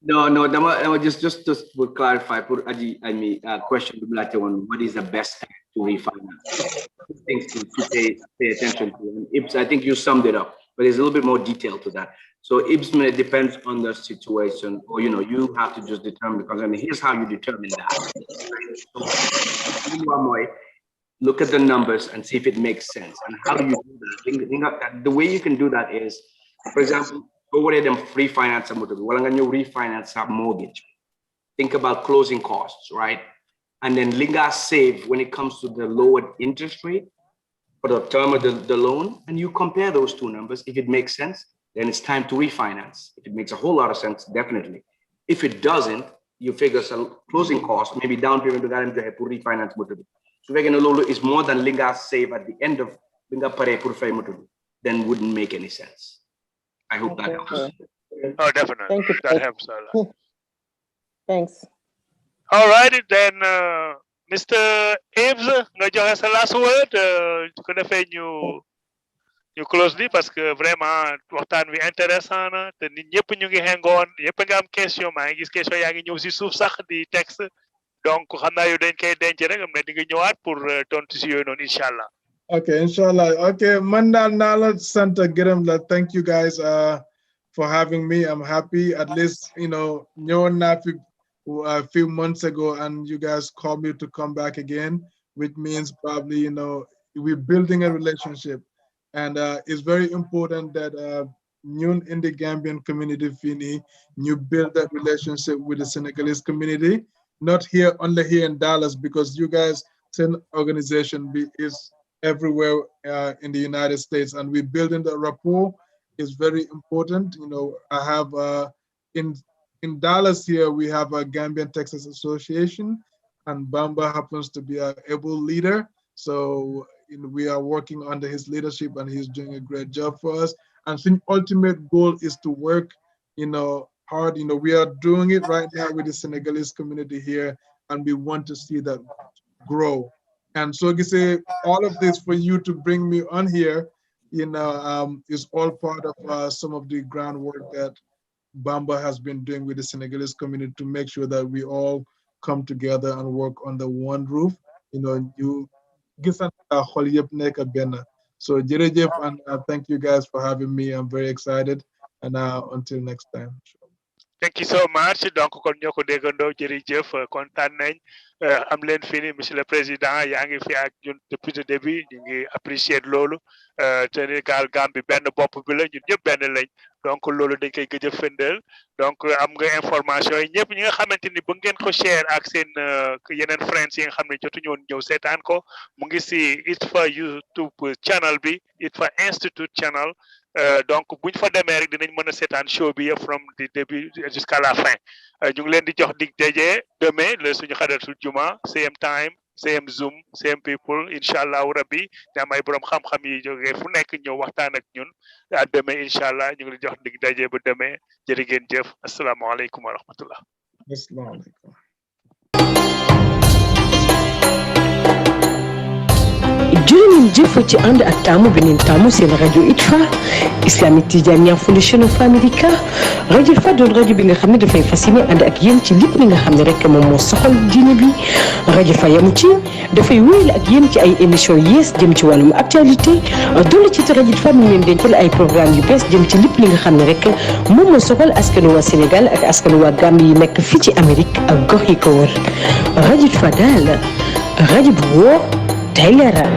No, just to clarify, put Aji, I mean, question on what is the best time to refinance? Things to pay attention to. And Ibs, I think you summed it up, but there's a little bit more detail to that. So Ibs, it depends on the situation, or you have to just determine, because I mean, here's how you determine that. So, look at the numbers and see if it makes sense. And how you do that? The way you can do that is, for example, go ahead and refinance a mortgage. Well, I'm going to refinance a mortgage. Think about closing costs, right? And then Linga save when it comes to the lowered interest rate for the term of the loan. And you compare those two numbers. If it makes sense, then it's time to refinance. If it makes a whole lot of sense, definitely. If it doesn't, you figure some closing costs, maybe down payment to refinance mortgage. So is more than Linga save at the end of Linga Pare Purfai, then wouldn't make any sense. I hope that helps. Oh, definitely. Thank you. That helps a lot. Thanks. All righty, then, Mr. Ames, nga joxe sa last word. Su ko defee ñu close li parce que vraiment waxtaan wi intéressant na te nit ñëpp ñu ngi hengoon ñëpp nga am question maa ngi gis question yaa ngi ñëw si suuf sax di texte. Donc, xam naa yow dañ koy denc rek am na di nga ñëwaat pour tontu si yooyu noonu incha allah. Okay, inshallah. Okay, man daal naa la sant gërëm la. Thank you guys for having me. I'm happy. At least, ñëwoon naa fi a few months ago and you guys called me to come back again, which means probably, we're building a relationship. And it's very important that you in the Gambian community, Fini, you build that relationship with the Senegalese community. Not only here in Dallas, because you guys, SEN organization is everywhere in the United States, and we're building the rapport is very important. I have in Dallas here, we have a Gambian Texas Association, and Bamba happens to be an able leader. So we are working under his leadership, and he's doing a great job for us. And the ultimate goal is to work, hard. We are doing it right now with the Senegalese community here, and we want to see that grow. And so you say all of this for you to bring me on here, is all part of some of the groundwork that Bamba has been doing with the Senegalese community to make sure that we all come together and work under one roof. You get so Jerejef, and thank you guys for having me. I'm very excited, and until next time. Thank you so much. Donc kon ñoko déggandoo jërëjëf kontaan nañ am leen fini monsieur le président yaa ngi fi ak ñun depuis le début ñu ngi apprécier loolu Sénégal Gambie benn bopp bi la ñun ñëpp benn lañ donc loolu dañ koy gëj a fëndal donc am nga information yi ñëpp ñi nga xamante ni ba ngeen ko share ak seen yeneen friends yi nga xam ne jotuñu woon ñëw seetaan ko mu ngi si Itfa YouTube channel bi Itfa Institute channel donc buñ fa demee rek dinañ mën a seetaan show bi yëpp from the début jusqu'à la fin ñu ngi leen di jox dig daje demain le suñu xadaratul juma same time same Zoom same people incha allahu rabbi ñu am ay borom xam-xam yi jógee fu nekk ñëw waxtaan ak ñun à demain incha allah ñu ngi leen jox dig daje ba demain jërë ngeen jëf asalaamaaleykum wa rahmatullah. asalaamaaleykum. jërëjëf jëf ci ànd ak taamu beneen taamu seen rajo Itfa Islamic Tijaniya Foundation of America rajo Itfa doon rajo bi nga xam ne dafay fasciné ànd ak yéen ci lépp li nga xam ne rek moom moo soxal diine bi rajo Itfa yamu ci dafay wéyal ak yéen ci ay émission yees jëm ci wàllum actualité doole ci rajo Itfa mi ngi leen dencal ay programme yu bees jëm ci lépp li nga xam ne rek moom moo soxal askanu waa Sénégal ak askanu waa Gambie yi nekk fii ci Amérique ak gox yi ko wër rajo Itfa daal rajo bu wóor tey leeral